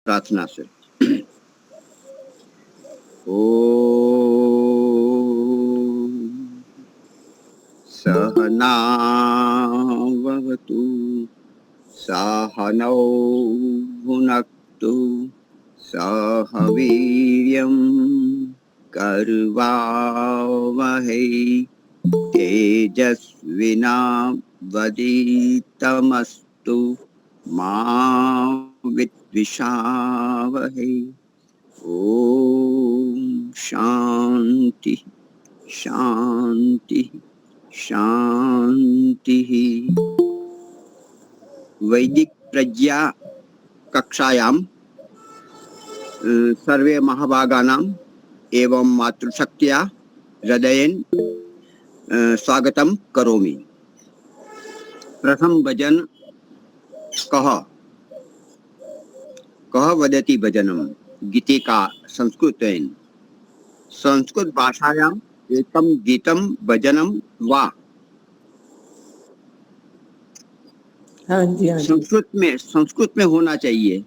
प्रार्थना से। ओ सहनावतु सहनौ भुनक्तु सह वीर्यं कर्वावहै तेजस्विनावधीतमस्तु मा विद्विषावहै। ओम शांति शांति शांति। वैदिक प्रज्ञा कक्षायां सर्वे महाभागानां एवं मातृशक्त्या हृदयेन स्वागतं करोमि। प्रथम भजन कह कह वदति भजनम गीते का संस्कृत भाषायाम् एकम गीतम भजनम वा। हाँ जी, हाँ जी। संस्कृत में होना चाहिए।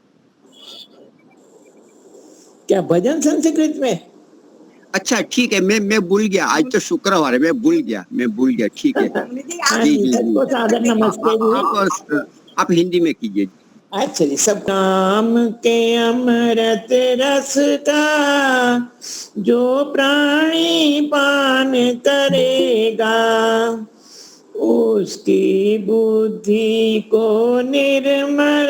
क्या भजन संस्कृत में? अच्छा ठीक है, मैं भूल गया, आज तो शुक्रवार है, मैं भूल गया ठीक है। जी जी सबको सादर नमस्ते। आप हिंदी में कीजिए। अच्छा जी। सब काम के अमृत रस का जो प्राणी पान करेगा उसकी बुद्धि को निर्मल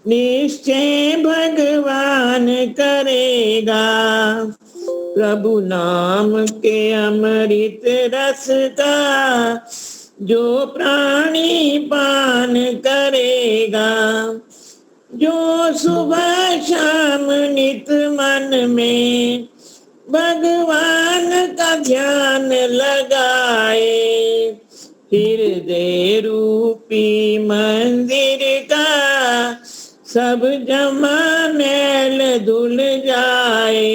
निश्चय भगवान करेगा। प्रभु नाम के अमृत रस का जो प्राणी पान करेगा, जो सुबह शाम नित मन में भगवान का ध्यान लगाए, हृदय रूपी मंदिर का सब जमा मैल धुल जाए।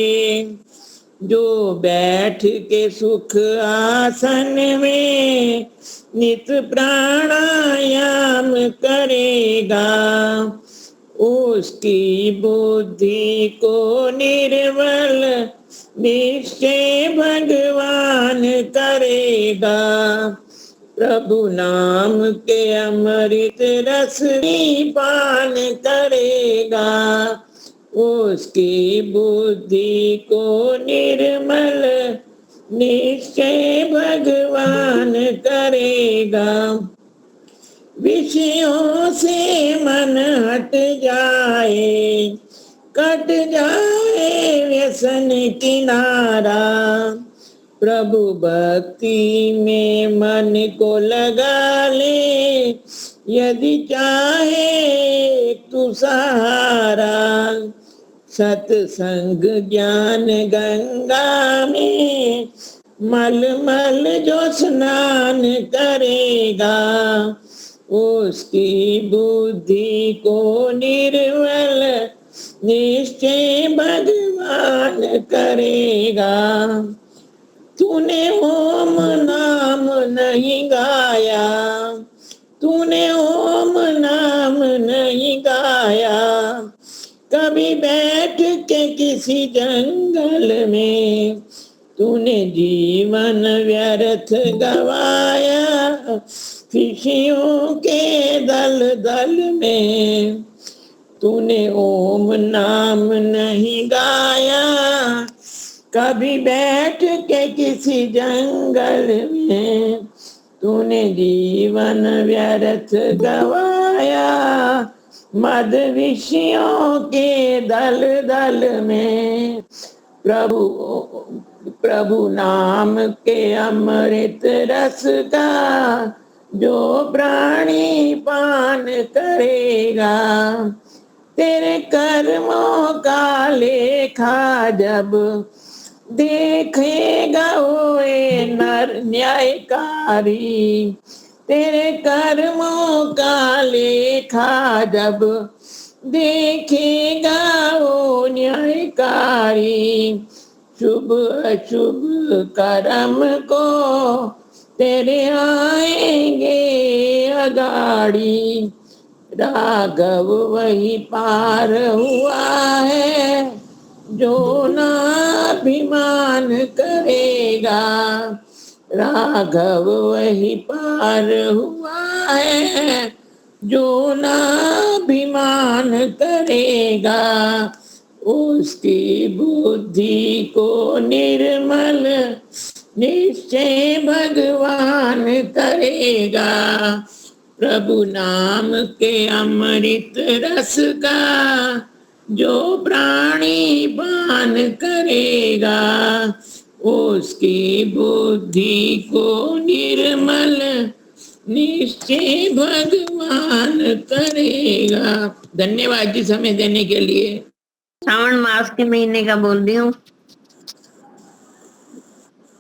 जो बैठ के सुख आसन में नित प्राणायाम करेगा उसकी बुद्धि को निर्मल निश्चय भगवान करेगा। प्रभु नाम के अमृत रस पान करेगा उसकी बुद्धि को निर्मल निश्चय भगवान करेगा। विषयों से मन हट जाए, कट जाए व्यसन किनारा, प्रभु भक्ति में मन को लगा ले, यदि चाहे तू सहारा। सत्संग ज्ञान गंगा में मल मल जो स्नान करेगा उसकी बुद्धि को निर्मल निश्चय भगवान करेगा। तूने ओम नाम नहीं गाया, तूने ओम नाम नहीं गाया, कभी बैठ के किसी जंगल में तूने जीवन व्यर्थ गवाया। खुशियों के दल दल में तूने ओम नाम नहीं गाया, कभी बैठ के किसी जंगल में तूने जीवन व्यर्थ गवाया। मद विषयों के दल दल में प्रभु नाम के अमृत रस का जो प्राणी पान करेगा, तेरे कर्मों का लेखा जब देखेगा ओए नर न्यायकारी, तेरे कर्मों का लेखा जब देखेगा वो न्यायकारी। शुभ अशुभ कर्म को तेरे आएंगे अगाड़ी, राघव वही पार हुआ है जो ना अभिमान करेगा। राघव वही पार हुआ है जो ना अभिमान करेगा। उसकी बुद्धि को निर्मल निश्चय भगवान करेगा। प्रभु नाम के अमृत रस का जो प्राणी पान करेगा। उसकी बुद्धि को निर्मल निश्चय भगवान करेगा। धन्यवाद जी समय देने के लिए। श्रावण मास के महीने का बोल रही हूँ।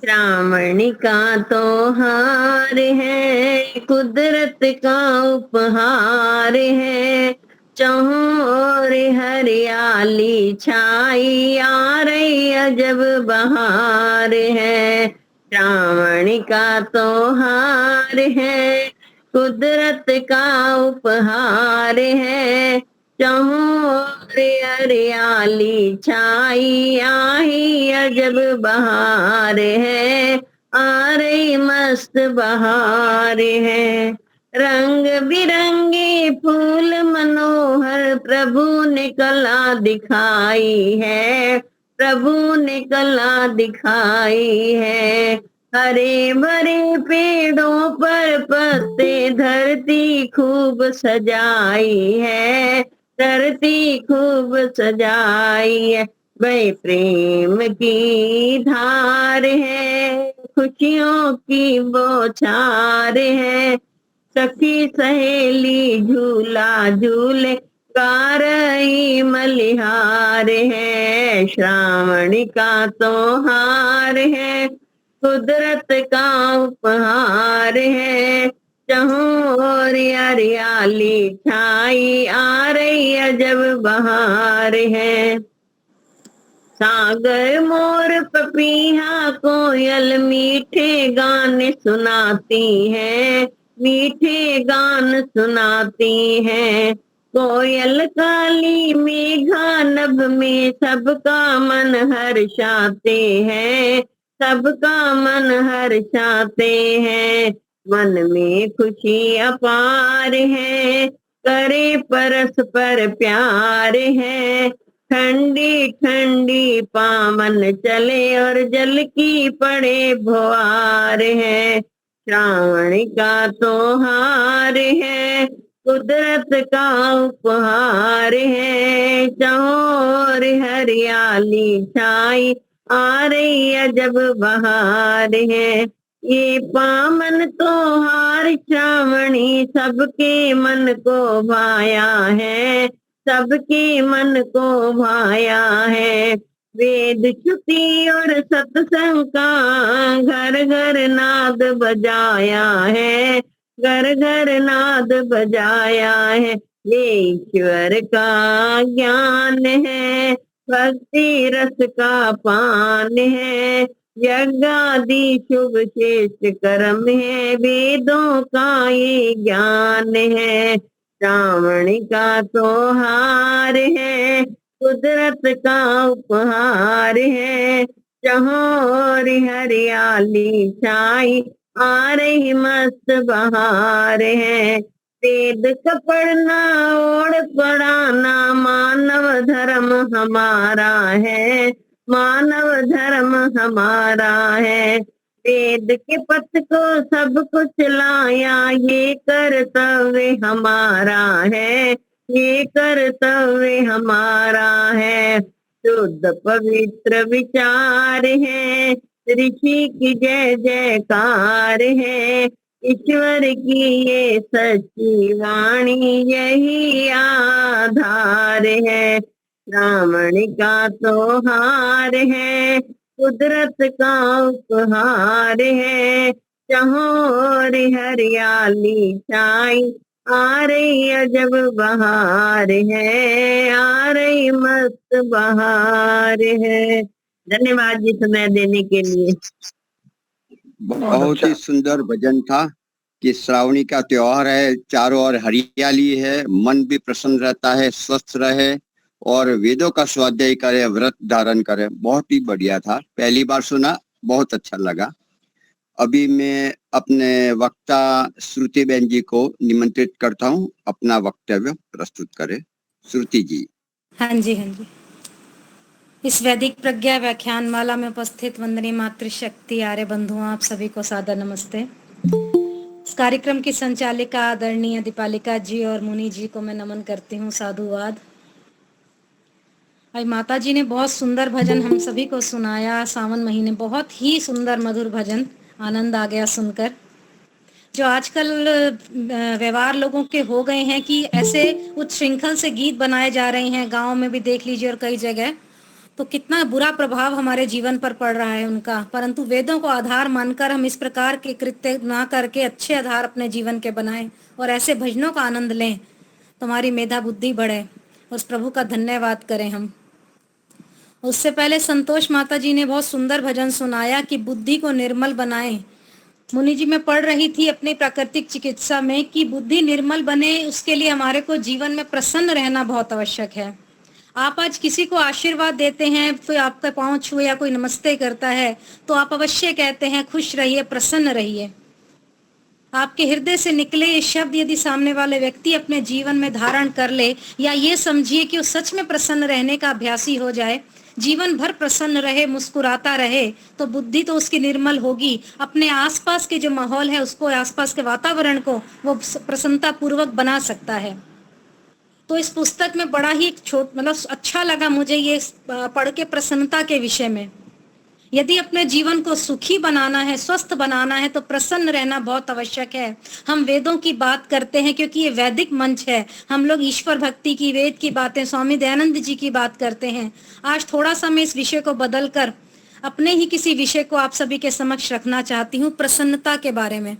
श्रावण का त्योहार है, कुदरत का उपहार है। चहुं ओर हरियाली छाई, आ रही अजब बहार है। श्रावण का त्योहार है, कुदरत का उपहार है। चहुं ओर हरियाली छाई, आई अजब बहार है। आ रही मस्त बहार है। रंग बिरंगे फूल मनोहर प्रभु ने कला दिखाई है। प्रभु ने कला दिखाई है। हरे भरे पेड़ों पर पत्ते धरती खूब सजाई है। धरती खूब सजाई है। वही प्रेम की धार है, खुशियों की बौछार है। सखी सहेली झूला झूले, गा रही मलिहार है। श्रावण का त्योहार है, कुदरत का उपहार है। चहुं ओर हरियाली छाई, आ रही अजब बहार है। सागर मोर पपीहा कोयल मीठे गाने सुनाती हैं। मीठे गान सुनाती हैं। कोयल काली मेघा नभ में सबका मन हर्षाते हैं। सबका मन हर्षाते हैं। मन में खुशी अपार है, करे परस्पर प्यार है। ठंडी ठंडी पावन चले और जल की पड़े भुआर है। श्रावण का त्योहार है, कुदरत का उपहार है। चौर हरियाली छाई, आ रही अजब बहार है। ये पावन त्योहार श्रावणी सबके मन को भाया है। सबके मन को भाया है। वेद श्रुति और सत्संग का घर घर नाद बजाया है। घर घर नाद बजाया है। ये ईश्वर का ज्ञान है, भक्ति रस का पान है। यज्ञादि शुभ श्रेष्ठ कर्म है, वेदों का ये ज्ञान है। श्रावण का त्योहार है, कुदरत का उपहार है। चहुं हरियाली छाई, आ रही मस्त बहार है। वेद का पढ़ना ओढ़ पढ़ाना मानव धर्म हमारा है। मानव धर्म हमारा है। वेद के पथ को सब कुछ लाया, ये कर्तव्य हमारा है। ये कर्तव्य हमारा है। शुद्ध पवित्र विचार है, ऋषि की जय जयकार है। ईश्वर की ये सच्ची वाणी, यही आधार है। श्रावण का त्योहार है, कुदरत का उपहार है। चहुं हरियाली छाई, आ रही अजब बहार है। आ रही मस्त बहार है। धन्यवाद जी समय देने के लिए। बहुत ही सुंदर भजन था कि श्रावणी का त्योहार है, चारों ओर हरियाली है, मन भी प्रसन्न रहता है, स्वस्थ रहे और वेदों का स्वाध्याय करे, व्रत धारण करे। बहुत ही बढ़िया था, पहली बार सुना, बहुत अच्छा लगा। अभी मैं अपने वक्ता श्रुति बहन जी को निमंत्रित करता हूँ, अपना वक्तव्य प्रस्तुत करें। श्रुति जी। हाँ जी, हाँ जी। इस वैदिक प्रज्ञा व्याख्यान माला में उपस्थित वंदनीय मातृशक्ति आर्य बंधुओं, आप सभी को सादर नमस्ते। इस कार्यक्रम की संचालिका आदरणीय दीपालिका जी और मुनि जी को मैं नमन करती हूँ, साधुवाद। आज माता जी ने बहुत सुंदर भजन हम सभी को सुनाया। सावन महीने बहुत ही सुंदर मधुर भजन, आनंद आ गया सुनकर। जो आजकल व्यवहार लोगों के हो गए हैं कि ऐसे उच्च श्रृंखल से गीत बनाए जा रहे हैं, गाँव में भी देख लीजिए और कई जगह, तो कितना बुरा प्रभाव हमारे जीवन पर पड़ रहा है उनका। परंतु वेदों को आधार मानकर हम इस प्रकार के कृत्य ना करके अच्छे आधार अपने जीवन के बनाएं और ऐसे भजनों का आनंद लें, तो हमारी मेधा बुद्धि बढ़े। उस प्रभु का धन्यवाद करें हम। उससे पहले संतोष माता जी ने बहुत सुंदर भजन सुनाया कि बुद्धि को निर्मल बनाएं। मुनि जी, मैं पढ़ रही थी अपनी प्राकृतिक चिकित्सा में कि बुद्धि निर्मल बने, उसके लिए हमारे को जीवन में प्रसन्न रहना बहुत आवश्यक है। आप आज किसी को आशीर्वाद देते हैं, फिर आपका पाँव छुए या कोई नमस्ते करता है, तो आप अवश्य कहते हैं खुश रहिए, प्रसन्न रहिए। आपके हृदय से निकले ये शब्द यदि सामने वाले व्यक्ति अपने जीवन में धारण कर ले, या ये समझिए कि वो सच में प्रसन्न रहने का अभ्यासी हो जाए, जीवन भर प्रसन्न रहे, मुस्कुराता रहे, तो बुद्धि तो उसकी निर्मल होगी। अपने आसपास के जो माहौल है उसको, आसपास के वातावरण को वो प्रसन्नता पूर्वक बना सकता है। तो इस पुस्तक में बड़ा ही मतलब अच्छा लगा मुझे ये पढ़ के प्रसन्नता के विषय में। यदि अपने जीवन को सुखी बनाना है, स्वस्थ बनाना है, तो प्रसन्न रहना बहुत आवश्यक है। हम वेदों की बात करते हैं क्योंकि ये वैदिक मंच है। हम लोग ईश्वर भक्ति की, वेद की बातें, स्वामी दयानंद जी की बात करते हैं। आज थोड़ा सा मैं इस विषय को बदल कर अपने ही किसी विषय को आप सभी के समक्ष रखना चाहती हूँ, प्रसन्नता के बारे में।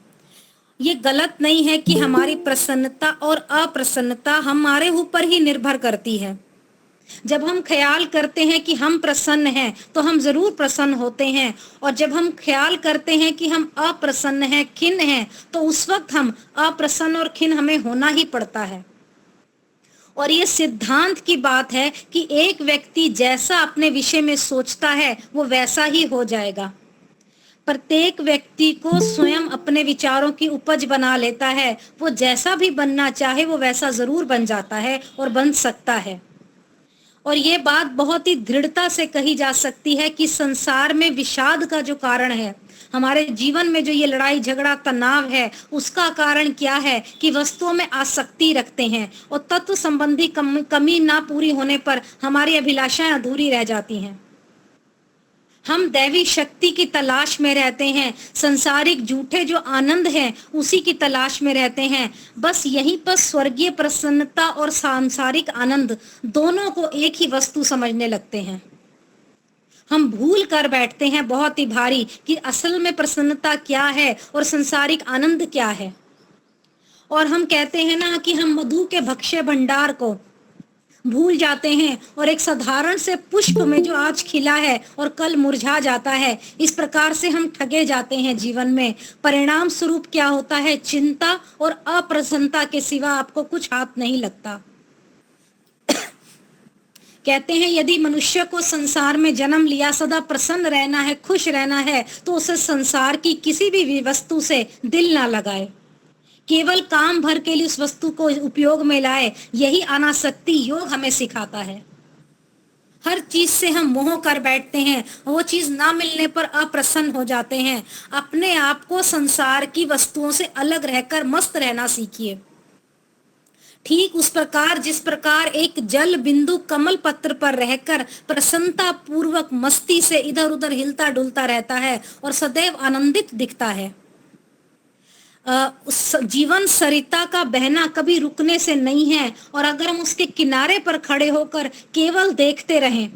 ये गलत नहीं है कि हमारी प्रसन्नता और अप्रसन्नता हमारे ऊपर ही निर्भर करती है। जब हम ख्याल करते हैं कि हम प्रसन्न हैं तो हम जरूर प्रसन्न होते हैं, और जब हम ख्याल करते हैं कि हम अप्रसन्न हैं, खिन्न हैं, तो उस वक्त हम अप्रसन्न और खिन्न हमें होना ही पड़ता है। और ये सिद्धांत की बात है कि एक व्यक्ति जैसा अपने विषय में सोचता है वो वैसा ही हो जाएगा। प्रत्येक व्यक्ति को स्वयं अपने विचारों की उपज बना लेता है। वो जैसा भी बनना चाहे वो वैसा जरूर बन जाता है और बन सकता है। और ये बात बहुत ही दृढ़ता से कही जा सकती है कि संसार में विषाद का जो कारण है, हमारे जीवन में जो ये लड़ाई झगड़ा तनाव है, उसका कारण क्या है कि वस्तुओं में आसक्ति रखते हैं और तत्व संबंधी कमी ना पूरी होने पर हमारी अभिलाषाएं अधूरी रह जाती हैं। हम दैवी शक्ति की तलाश में रहते हैं, संसारिक झूठे जो आनंद हैं उसी की तलाश में रहते हैं। बस यहीं पर स्वर्गीय प्रसन्नता और सांसारिक आनंद दोनों को एक ही वस्तु समझने लगते हैं। हम भूल कर बैठते हैं बहुत ही भारी कि असल में प्रसन्नता क्या है और संसारिक आनंद क्या है। और हम कहते हैं ना कि हम मधु के भक्ष्य भंडार को भूल जाते हैं और एक साधारण से पुष्प में जो आज खिला है और कल मुरझा जाता है, इस प्रकार से हम ठगे जाते हैं जीवन में। परिणाम स्वरूप क्या होता है? चिंता और अप्रसन्नता के सिवा आपको कुछ हाथ नहीं लगता। कहते हैं यदि मनुष्य को संसार में जन्म लिया, सदा प्रसन्न रहना है, खुश रहना है, तो उसे संसार की किसी भी वस्तु से दिल ना लगाए, केवल काम भर के लिए उस वस्तु को उपयोग में लाए। यही अनासक्ति योग हमें सिखाता है। हर चीज से हम मोह कर बैठते हैं, वो चीज ना मिलने पर अप्रसन्न हो जाते हैं। अपने आप को संसार की वस्तुओं से अलग रहकर मस्त रहना सीखिए। ठीक उस प्रकार जिस प्रकार एक जल बिंदु कमल पत्र पर रहकर प्रसन्नता पूर्वक मस्ती से इधर उधर हिलता डुलता रहता है और सदैव आनंदित दिखता है। जीवन सरिता का बहना कभी रुकने से नहीं है, और अगर हम उसके किनारे पर खड़े होकर केवल देखते रहें,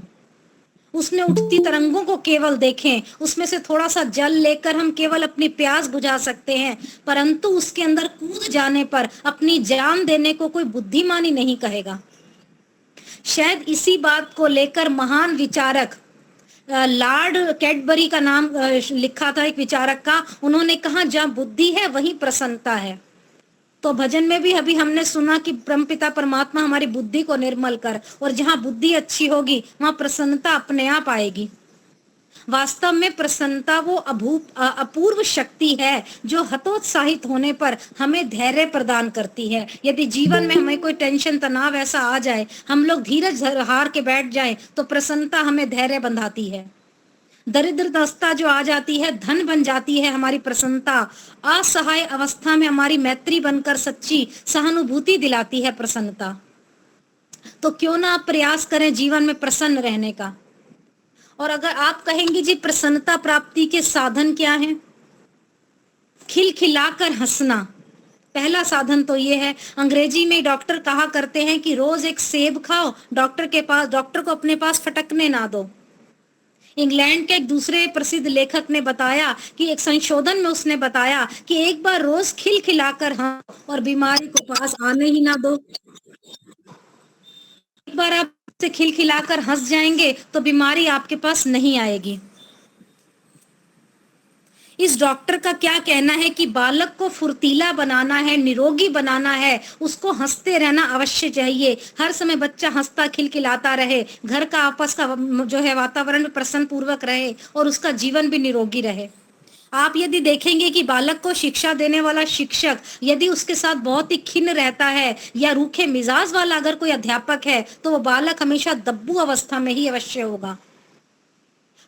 उसमें उठती तरंगों को केवल देखें, उसमें से थोड़ा सा जल लेकर हम केवल अपनी प्यास बुझा सकते हैं, परंतु उसके अंदर कूद जाने पर अपनी जान देने को कोई बुद्धिमानी नहीं कहेगा। शायद इसी बात को लेकर महान विचारक लॉर्ड कैडबरी का नाम लिखा था एक विचारक का। उन्होंने कहा जहाँ बुद्धि है वहीं प्रसन्नता है। तो भजन में भी अभी हमने सुना कि परमपिता परमात्मा हमारी बुद्धि को निर्मल कर, और जहाँ बुद्धि अच्छी होगी वहां प्रसन्नता अपने आप आएगी। वास्तव में प्रसन्नता वो अपूर्व शक्ति है जो हतोत्साहित होने पर हमें धैर्य प्रदान करती है। यदि जीवन में हमें कोई टेंशन तनाव ऐसा आ जाए, हम लोग धीरज हार के बैठ जाएं, तो प्रसन्नता हमें धैर्य बंधाती है। दरिद्रता जो आ जाती है धन बन जाती है हमारी प्रसन्नता। असहाय अवस्था में हमारी मैत्री बनकर सच्ची सहानुभूति दिलाती है प्रसन्नता। तो क्यों ना आप प्रयास करें जीवन में प्रसन्न रहने का। और अगर आप कहेंगे जी प्रसन्नता प्राप्ति के साधन क्या हैं? खिलखिलाकर हंसना पहला साधन तो ये है। अंग्रेजी में डॉक्टर कहा करते हैं कि रोज एक सेब खाओ, डॉक्टर को अपने पास फटकने ना दो। इंग्लैंड के एक दूसरे प्रसिद्ध लेखक ने बताया कि एक संशोधन में उसने बताया कि एक बार रोज खिलखिलाकर हंसो और बीमारी को पास आने ही ना दो। एक बार आप से खिलखिलाकर हंस जाएंगे तो बीमारी आपके पास नहीं आएगी। इस डॉक्टर का क्या कहना है कि बालक को फुर्तीला बनाना है, निरोगी बनाना है, उसको हंसते रहना अवश्य चाहिए। हर समय बच्चा हंसता खिलखिलाता रहे, घर का आपस का जो है वातावरण प्रसन्न पूर्वक रहे और उसका जीवन भी निरोगी रहे। आप यदि देखेंगे कि बालक को शिक्षा देने वाला शिक्षक यदि उसके साथ बहुत ही खिन्न रहता है या रूखे मिजाज वाला अगर कोई अध्यापक है, तो वो बालक हमेशा दब्बू अवस्था में ही अवश्य होगा।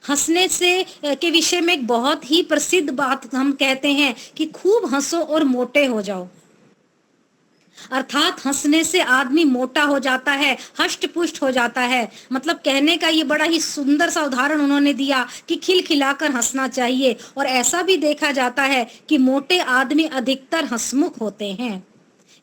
हंसने से के विषय में एक बहुत ही प्रसिद्ध बात हम कहते हैं कि खूब हंसो और मोटे हो जाओ। अर्थात हंसने से आदमी मोटा हो जाता है, हष्ट पुष्ट हो जाता है। मतलब कहने का ये बड़ा ही सुंदर सा उदाहरण उन्होंने दिया कि खिलखिलाकर हंसना चाहिए। और ऐसा भी देखा जाता है कि मोटे आदमी अधिकतर हंसमुख होते हैं।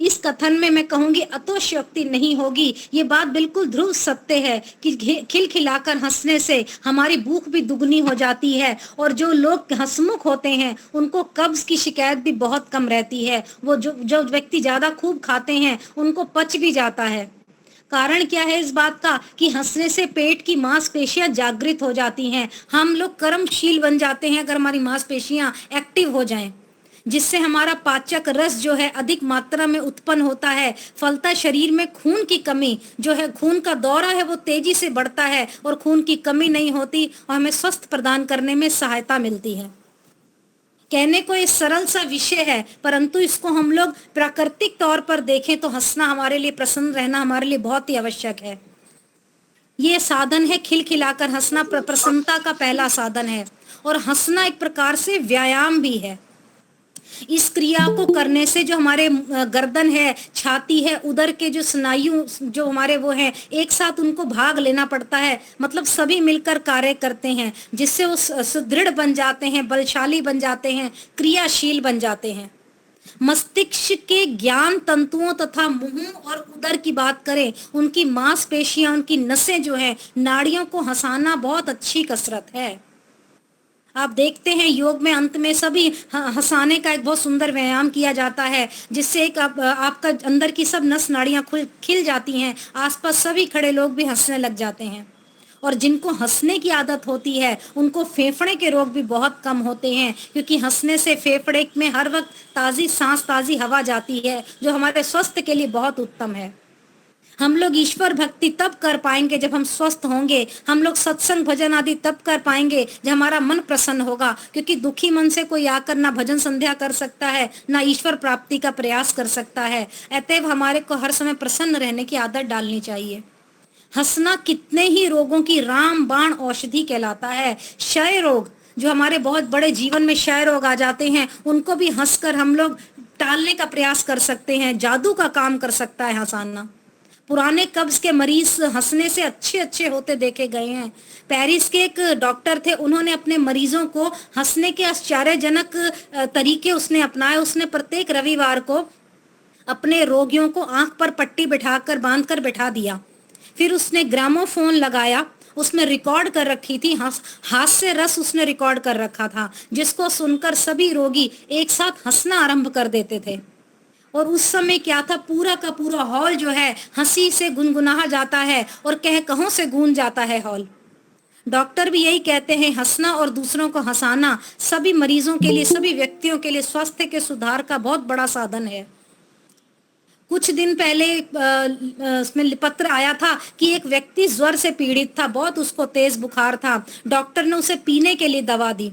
इस कथन में मैं कहूंगी अतोक्ति नहीं होगी। ये बात बिल्कुल ध्रुव सत्य है कि खिलखिलाकर हंसने से हमारी भूख भी दुगनी हो जाती है। और जो लोग हंसमुख होते हैं उनको कब्ज की शिकायत भी बहुत कम रहती है। वो जो व्यक्ति ज्यादा खूब खाते हैं उनको पच भी जाता है। कारण क्या है इस बात का कि हंसने से पेट की मांसपेशियां जागृत हो जाती हैं। हम लोग कर्मशील बन जाते हैं अगर हमारी मांसपेशियां एक्टिव हो जाएं, जिससे हमारा पाचक रस जो है अधिक मात्रा में उत्पन्न होता है। फलता शरीर में खून की कमी जो है, खून का दौरा है वो तेजी से बढ़ता है और खून की कमी नहीं होती और हमें स्वस्थ प्रदान करने में सहायता मिलती है। कहने को ये सरल सा विषय है, परंतु इसको हम लोग प्राकृतिक तौर पर देखें तो हंसना हमारे लिए, प्रसन्न रहना हमारे लिए बहुत ही आवश्यक है। ये साधन है खिलखिलाकर हंसना, प्रसन्नता का पहला साधन है। और हंसना एक प्रकार से व्यायाम भी है। इस क्रिया को करने से जो हमारे गर्दन है, छाती है, उदर के जो स्नायु जो हमारे वो हैं, एक साथ उनको भाग लेना पड़ता है। मतलब सभी मिलकर कार्य करते हैं, जिससे वो सुदृढ़ बन जाते हैं, बलशाली बन जाते हैं, क्रियाशील बन जाते हैं। मस्तिष्क के ज्ञान तंतुओं तथा मुंह और उदर की बात करें, उनकी मांसपेशियां, उनकी नसें जो है, नाड़ियों को हंसाना बहुत अच्छी कसरत है। आप देखते हैं योग में अंत में सभी हंसाने का एक बहुत सुंदर व्यायाम किया जाता है, जिससे एक आपका अंदर की सब नस नाड़ियां खिल जाती हैं। आसपास सभी खड़े लोग भी हंसने लग जाते हैं। और जिनको हंसने की आदत होती है उनको फेफड़े के रोग भी बहुत कम होते हैं, क्योंकि हंसने से फेफड़े में हर वक्त ताज़ी सांस, ताज़ी हवा जाती है, जो हमारे स्वास्थ्य के लिए बहुत उत्तम है। हम लोग ईश्वर भक्ति तब कर पाएंगे जब हम स्वस्थ होंगे। हम लोग सत्संग भजन आदि तब कर पाएंगे जब हमारा मन प्रसन्न होगा, क्योंकि दुखी मन से कोई आकर ना भजन संध्या कर सकता है, ना ईश्वर प्राप्ति का प्रयास कर सकता है। अतएव हमारे को हर समय प्रसन्न रहने की आदत डालनी चाहिए। हंसना कितने ही रोगों की रामबाण औषधि कहलाता है। क्षय रोग, जो हमारे बहुत बड़े जीवन में क्षय रोग आ जाते हैं, उनको भी हंसकर हम लोग टालने का प्रयास कर सकते हैं। जादू का काम कर सकता है हंसाना। पुराने कब्ज के मरीज हंसने से अच्छे अच्छे होते देखे गए हैं। पेरिस के एक डॉक्टर थे, उन्होंने अपने मरीजों को हंसने के आश्चर्यजनक तरीके उसने अपनाए। उसने प्रत्येक रविवार को अपने रोगियों को आंख पर पट्टी बिठाकर बांधकर बैठा दिया। फिर उसने ग्रामोफोन लगाया, उसमें रिकॉर्ड कर रखी थी, हास्य रस उसने रिकॉर्ड कर रखा था, जिसको सुनकर सभी रोगी एक साथ हंसना आरंभ कर देते थे। और उस समय क्या था, पूरा का पूरा हॉल जो है हंसी से गुनगुनाहा जाता है और कह कहों से गूंज जाता है हॉल। डॉक्टर भी यही कहते हैं, हंसना और दूसरों को हंसाना सभी मरीजों के लिए, सभी व्यक्तियों के लिए स्वास्थ्य के सुधार का बहुत बड़ा साधन है। कुछ दिन पहले उसमें पत्र आया था कि एक व्यक्ति ज्वर से पीड़ित था, बहुत उसको तेज बुखार था। डॉक्टर ने उसे पीने के लिए दवा दी।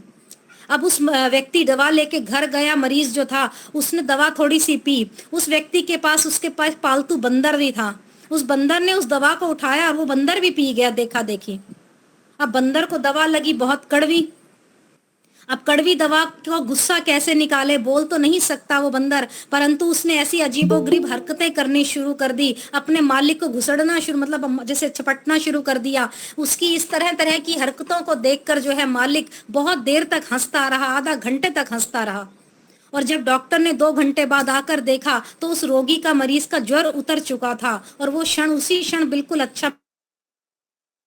अब उस व्यक्ति दवा लेके घर गया, मरीज जो था उसने दवा थोड़ी सी पी। उस व्यक्ति के पास, उसके पास पालतू बंदर भी था। उस बंदर ने उस दवा को उठाया और वो बंदर भी पी गया, देखा देखी। अब बंदर को दवा लगी बहुत कड़वी। अब कड़वी दवा को गुस्सा कैसे निकाले, बोल तो नहीं सकता वो बंदर, परंतु उसने ऐसी अजीबोगरीब हरकतें करनी शुरू कर दी, अपने मालिक को घुसड़ना शुरू, मतलब जैसे छपटना शुरू कर दिया। उसकी इस तरह तरह की हरकतों को देखकर जो है मालिक बहुत देर तक हंसता रहा, आधा घंटे तक हंसता रहा। और जब डॉक्टर ने 2 घंटे बाद आकर देखा तो उस रोगी का, मरीज का ज्वर उतर चुका था और वो उसी क्षण बिल्कुल अच्छा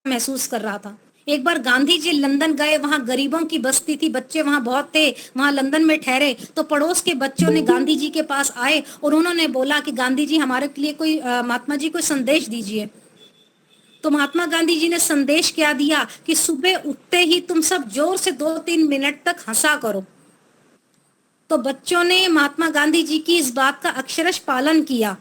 महसूस कर रहा था। एक बार गांधी जी लंदन गए, वहां गरीबों की बस्ती थी, बच्चे वहां बहुत थे, वहां लंदन में ठहरे। तो पड़ोस के बच्चों ने गांधी जी के पास आए और उन्होंने बोला कि गांधी जी हमारे लिए कोई महात्मा जी कोई संदेश दीजिए। तो महात्मा गांधी जी ने संदेश क्या दिया कि सुबह उठते ही तुम सब जोर से 2-3 मिनट तक हंसा करो। तो बच्चों ने महात्मा गांधी जी की इस बात का अक्षरश पालन किया।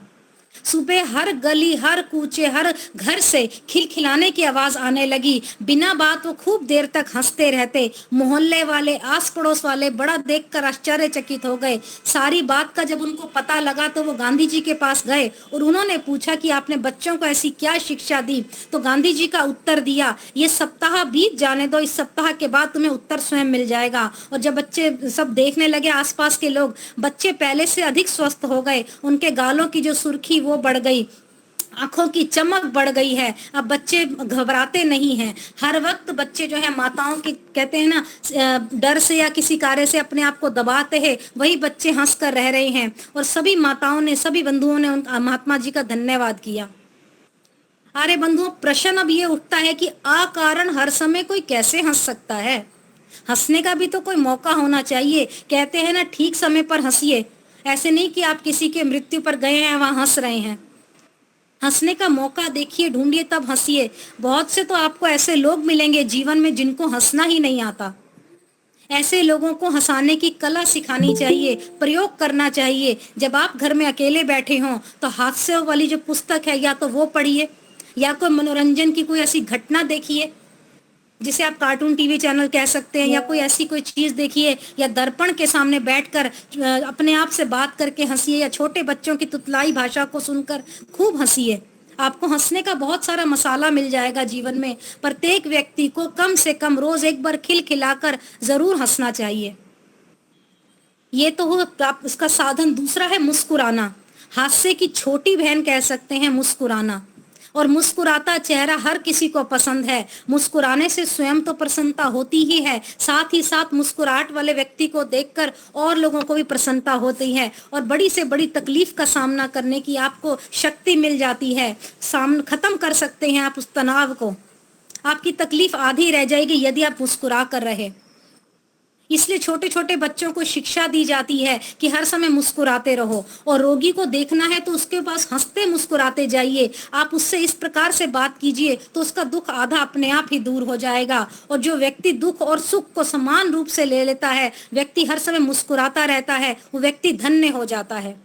सुबह हर गली, हर कूचे, हर घर से खिलखिलाने की आवाज आने लगी। बिना बात वो खूब देर तक हंसते रहते। मोहल्ले वाले, आस पड़ोस वाले बड़ा देखकर आश्चर्यचकित हो गए। सारी बात का जब उनको पता लगा तो वो गांधी जी के पास गए और उन्होंने पूछा कि आपने बच्चों को ऐसी क्या शिक्षा दी। तो गांधी जी का उत्तर दिया, ये सप्ताह बीत जाने दो, इस सप्ताह के बाद तुम्हें उत्तर स्वयं मिल जाएगा। और जब बच्चे सब देखने लगे, आसपास के लोग, बच्चे पहले से अधिक स्वस्थ हो गए। उनके गालों की जो सुर्खी वो बढ़ गई, आंखों की चमक बढ़ गई है। अब बच्चे घबराते नहीं हैं। हर वक्त बच्चे जो है माताओं की, कहते हैं ना, डर से या किसी कार्य से अपने आप को दबाते हैं, वही बच्चे हंस कर रह रहे हैं। और सभी माताओं ने, सभी बंधुओं ने महात्मा जी का धन्यवाद किया। अरे बंधुओं, प्रश्न अब ये उठता है कि अकारण हर समय कोई कैसे हंस सकता है? हंसने का भी तो कोई मौका होना चाहिए। कहते हैं ना, ठीक समय पर हंसिए। ऐसे नहीं कि आप किसी के मृत्यु पर गए हैं, वहां हंस रहे हैं। हंसने का मौका देखिए, ढूंढिए, तब हंसिए। बहुत से तो आपको ऐसे लोग मिलेंगे जीवन में जिनको हंसना ही नहीं आता। ऐसे लोगों को हंसाने की कला सिखानी चाहिए, प्रयोग करना चाहिए। जब आप घर में अकेले बैठे हों तो हास्यों वाली जो पुस्तक है, या तो वो पढ़िए, या कोई मनोरंजन की कोई ऐसी घटना देखिए जिसे आप कार्टून टीवी चैनल कह सकते हैं, या कोई ऐसी कोई चीज देखिए, या दर्पण के सामने बैठकर अपने आप से बात करके हंसिए, या छोटे बच्चों की तुतलाई भाषा को सुनकर खूब हंसिए। आपको हंसने का बहुत सारा मसाला मिल जाएगा जीवन में। प्रत्येक व्यक्ति को कम से कम रोज एक बार खिलखिलाकर जरूर हंसना चाहिए। ये तो हो इसका साधन। दूसरा है मुस्कुराना। हास्य की छोटी बहन कह सकते हैं मुस्कुराना। और मुस्कुराता चेहरा हर किसी को पसंद है। मुस्कुराने से स्वयं तो प्रसन्नता होती ही है, साथ ही साथ मुस्कुराहट वाले व्यक्ति को देखकर और लोगों को भी प्रसन्नता होती है, और बड़ी से बड़ी तकलीफ का सामना करने की आपको शक्ति मिल जाती है। खत्म कर सकते हैं आप उस तनाव को। आपकी तकलीफ आधी रह जाएगी यदि आप मुस्कुरा कर रहे। इसलिए छोटे छोटे बच्चों को शिक्षा दी जाती है कि हर समय मुस्कुराते रहो, और रोगी को देखना है तो उसके पास हंसते मुस्कुराते जाइए। आप उससे इस प्रकार से बात कीजिए तो उसका दुख आधा अपने आप ही दूर हो जाएगा। और जो व्यक्ति दुख और सुख को समान रूप से ले लेता है, व्यक्ति हर समय मुस्कुराता रहता है, वो व्यक्ति धन्य हो जाता है।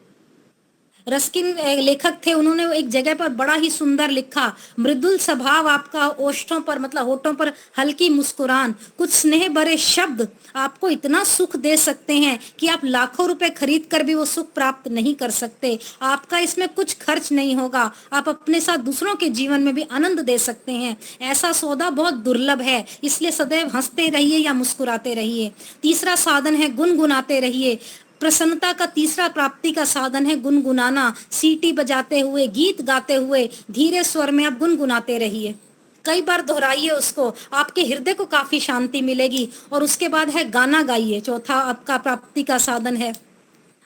रस्किन लेखक थे, उन्होंने एक जगह पर बड़ा ही सुंदर लिखा, मृदुल स्वभाव आपका, ओष्ठों पर मतलब होठों पर हल्की मुस्कुरान, कुछ स्नेह भरे शब्द आपको इतना सुख दे सकते हैं कि आप लाखों रुपए खरीद कर भी वो सुख प्राप्त नहीं कर सकते। आपका इसमें कुछ खर्च नहीं होगा, आप अपने साथ दूसरों के जीवन में भी आनंद दे सकते हैं। ऐसा सौदा बहुत दुर्लभ है, इसलिए सदैव हंसते रहिए या मुस्कुराते रहिए। तीसरा साधन है गुनगुनाते रहिए। प्रसन्नता का तीसरा प्राप्ति का साधन है गुनगुनाना। सीटी बजाते हुए, गीत गाते हुए, धीरे स्वर में आप गुनगुनाते रहिए। कई बार दोहराइए उसको, आपके हृदय को काफी शांति मिलेगी। और उसके बाद है गाना गाइए। चौथा आपका प्राप्ति का साधन है।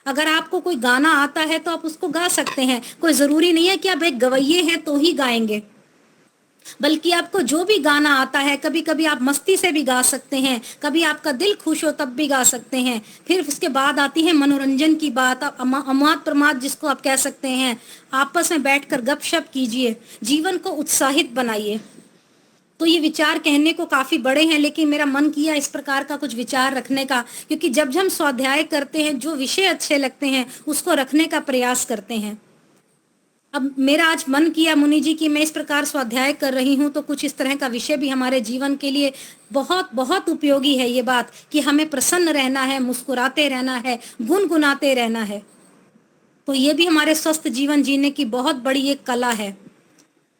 अगर आपको कोई गाना आता है तो आप उसको गा सकते हैं। कोई जरूरी नहीं है कि आप एक गवैये हैं तो ही गाएंगे, बल्कि आपको जो भी गाना आता है, कभी कभी आप मस्ती से भी गा सकते हैं, कभी आपका दिल खुश हो तब भी गा सकते हैं। फिर उसके बाद आती है मनोरंजन की बात। आप अमात प्रमाद जिसको आप कह सकते हैं, आपस में बैठकर गपशप कीजिए, जीवन को उत्साहित बनाइए। तो ये विचार कहने को काफी बड़े हैं, लेकिन मेरा मन किया इस प्रकार का कुछ विचार रखने का, क्योंकि जब हम स्वाध्याय करते हैं जो विषय अच्छे लगते हैं उसको रखने का प्रयास करते हैं। अब मेरा आज मन किया मुनि जी कि मैं इस प्रकार स्वाध्याय कर रही हूँ तो कुछ इस तरह का विषय भी हमारे जीवन के लिए बहुत बहुत उपयोगी है। ये बात कि हमें प्रसन्न रहना है, मुस्कुराते रहना है, गुनगुनाते रहना है, तो ये भी हमारे स्वस्थ जीवन जीने की बहुत बड़ी एक कला है।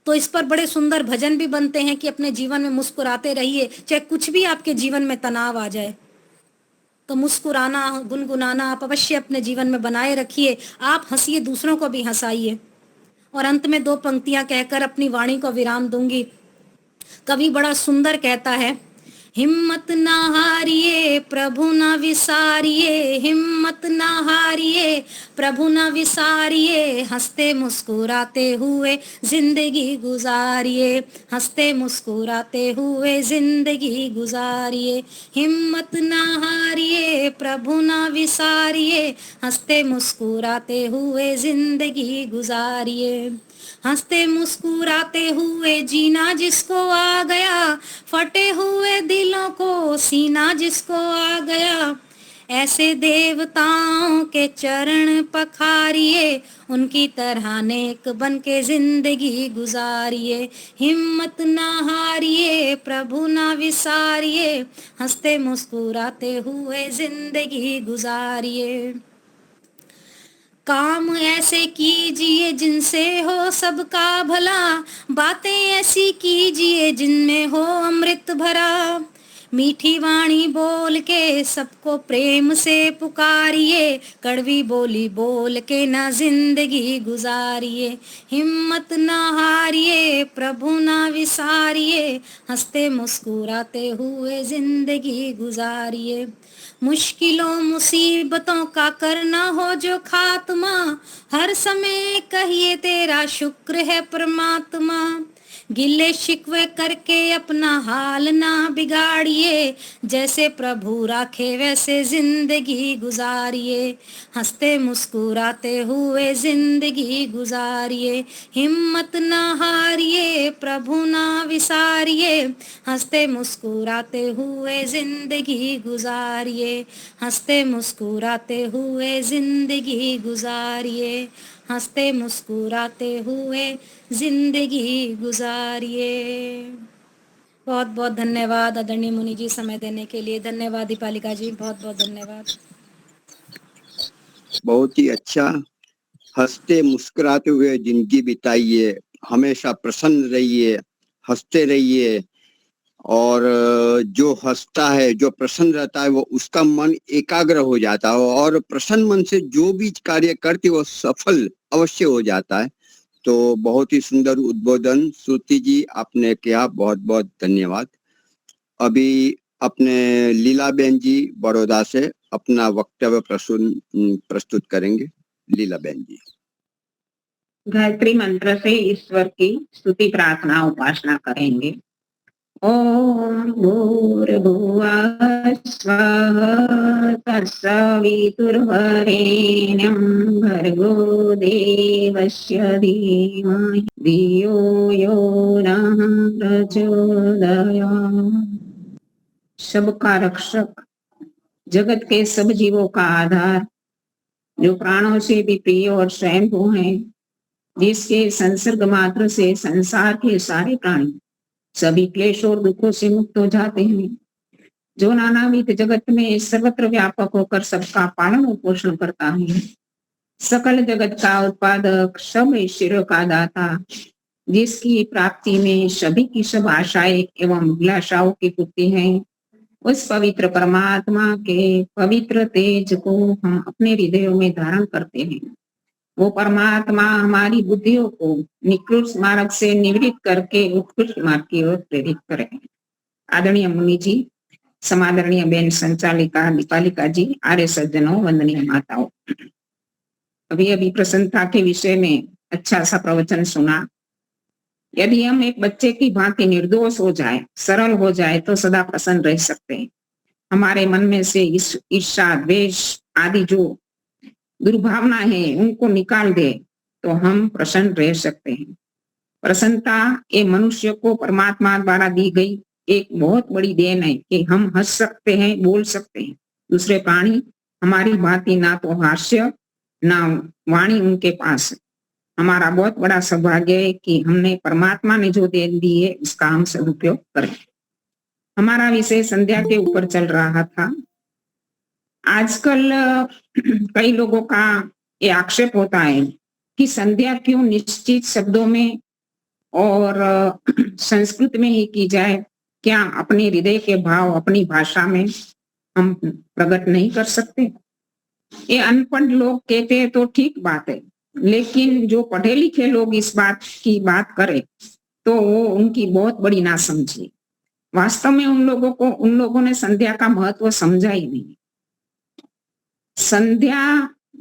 तो इस पर बड़े सुंदर भजन भी बनते हैं कि अपने जीवन में मुस्कुराते रहिए, चाहे कुछ भी आपके जीवन में तनाव आ जाए तो मुस्कुराना, गुनगुनाना आप अवश्य अपने जीवन में बनाए रखिए। आप हंसिए, दूसरों को भी हंसाइए। और अंत में 2 पंक्तियां कहकर अपनी वाणी को विराम दूंगी। कवि बड़ा सुंदर कहता है, हिम्मत ना हारिए प्रभु ना विसारिए, हिम्मत ना हारिए प्रभु ना विसारिए, हंसते मुस्कुराते हुए जिंदगी गुजारिए, हंसते मुस्कुराते हुए जिंदगी गुजारिए, हिम्मत ना हारिए प्रभु ना विसारिए, हंसते मुस्कुराते हुए जिंदगी गुजारिए, हंसते मुस्कुराते हुए जीना जिसको आ गया, फटे हुए दिलों को सीना जिसको आ गया, ऐसे देवताओं के चरण पखारिए, उनकी तरह नेक बन के जिंदगी गुजारिए, हिम्मत ना हारिए प्रभु ना विसारिए, हंसते मुस्कुराते हुए जिंदगी गुजारिए, काम ऐसे कीजिए जिनसे हो सबका भला, बातें ऐसी कीजिए जिनमें हो अमृत भरा, मीठी वाणी बोल के सबको प्रेम से पुकारिए, कड़वी बोली बोल के ना जिंदगी गुजारिए, हिम्मत ना हारिए प्रभु ना विसारिए, हंसते मुस्कुराते हुए जिंदगी गुजारिए, मुश्किलों मुसीबतों का करना हो जो खात्मा, हर समय कहिए तेरा शुक्र है परमात्मा, गिले शिकवे करके अपना हाल ना बिगाड़िए, जैसे प्रभु राखे वैसे जिंदगी गुजारिए, हंसते मुस्कुराते हुए जिंदगी गुजारिए, हिम्मत ना हारिए प्रभु ना विसारिए, हंसते मुस्कुराते हुए जिंदगी गुजारिए, हंसते मुस्कुराते हुए जिंदगी गुजारिए, हंसते मुस्कुराते हुए जिंदगी गुजारिए। बहुत बहुत धन्यवाद आदरणीय मुनि जी, समय देने के लिए धन्यवाद। दीपालिका जी बहुत बहुत धन्यवाद। बहुत ही अच्छा। हंसते मुस्कुराते हुए जिंदगी बिताइए, हमेशा प्रसन्न रहिए, हंसते रहिए, और जो हंसता है, जो प्रसन्न रहता है, वो उसका मन एकाग्र हो जाता है और प्रसन्न मन से जो भी कार्य करते वो सफल अवश्य हो जाता है। तो बहुत ही सुंदर उद्बोधन श्रुति जी आपने किया, बहुत बहुत धन्यवाद। अभी अपने लीलाबेन जी बड़ौदा से अपना वक्तव्य प्रस्तुत करेंगे। लीलाबेन जी। गायत्री मंत्र से ईश्वर की स्तुति प्रार्थना उपासना करेंगे। ओम भूर्भुवः स्वः तत्सवितुर्वरेण्यं भर्गो देवस्य धीमहि धियो यो नः प्रचोदयात्। सबका रक्षक, जगत के सब जीवों का आधार, जो प्राणों से भी प्रिय और स्वयंभू है, जिसके संसर्ग मात्र से संसार के सारे प्राणी सभी क्लेश और दुखों से मुक्त हो जाते हैं, जो नानाविध जगत में सर्वत्र व्यापक होकर सबका पालन और पोषण करता है, सकल जगत का उत्पादक, सब ऐश्वर्य का दाता, जिसकी प्राप्ति में सभी की सब आशाएं एवं अभिलाषाओं की पूर्ति है, उस पवित्र परमात्मा के पवित्र तेज को हम अपने हृदयों में धारण करते हैं। वो परमात्मा हमारी बुद्धियों को निकृष्ट मार्ग से निवृत्त करके उत्कृष्ट मार्ग की ओर प्रेरित करें। आदरणीय मुनि जी, समादरणीय बेन संचालिका दीपालिका जी, आर्य सज्जनों, वंदनीय माताओं, अभी अभी प्रसन्नता के विषय में अच्छा सा प्रवचन सुना। यदि हम एक बच्चे की भांति निर्दोष हो जाए, सरल हो जाए, तो सदा प्रसन्न रह सकते हैं। हमारे मन में से ईर्ष्या, द्वेष आदि जो दुर्भावना है उनको निकाल दे तो हम प्रसन्न रह सकते हैं। प्रसन्नता ये मनुष्य को परमात्मा द्वारा दी गई एक बहुत बड़ी देन है कि हम हंस सकते हैं, बोल सकते हैं। दूसरे प्राणी हमारी भांति ना तो हास्य ना वाणी उनके पास है। हमारा बहुत बड़ा सौभाग्य है कि हमने परमात्मा ने जो देन दी है उसका हम सदुपयोग करें। हमारा विषय संध्या के ऊपर चल रहा था। आजकल कई लोगों का ये आक्षेप होता है कि संध्या क्यों निश्चित शब्दों में और संस्कृत में ही की जाए, क्या अपने हृदय के भाव अपनी भाषा में हम प्रकट नहीं कर सकते? ये अनपढ़ लोग कहते हैं तो ठीक बात है, लेकिन जो पढ़े लिखे लोग इस बात की बात करें तो वो उनकी बहुत बड़ी नासमझी। वास्तव में उन लोगों ने संध्या का महत्व समझा ही नहीं। संध्या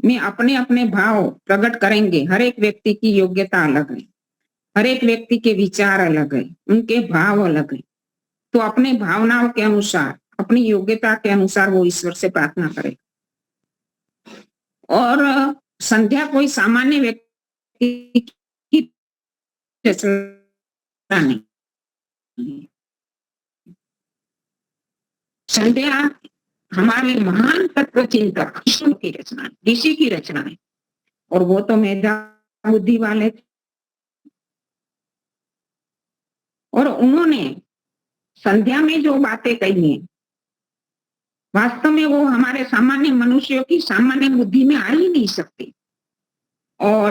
में अपने अपने भाव प्रकट करेंगे। हर एक व्यक्ति की योग्यता अलग है, हर एक व्यक्ति के विचार अलग है, उनके भाव अलग है। तो अपने भावनाओं के अनुसार, अपनी योग्यता के अनुसार वो ईश्वर से प्रार्थना करे। और संध्या कोई सामान्य व्यक्ति की रचना नहीं। संध्या हमारे महान तत्व चिंतक ऋषि की रचना है, ऋषि की रचना है। और वो तो मेधा बुद्धि वाले थे और उन्होंने संध्या में जो बातें कही हैं वास्तव में वो हमारे सामान्य मनुष्यों की सामान्य बुद्धि में आ ही नहीं सकती। और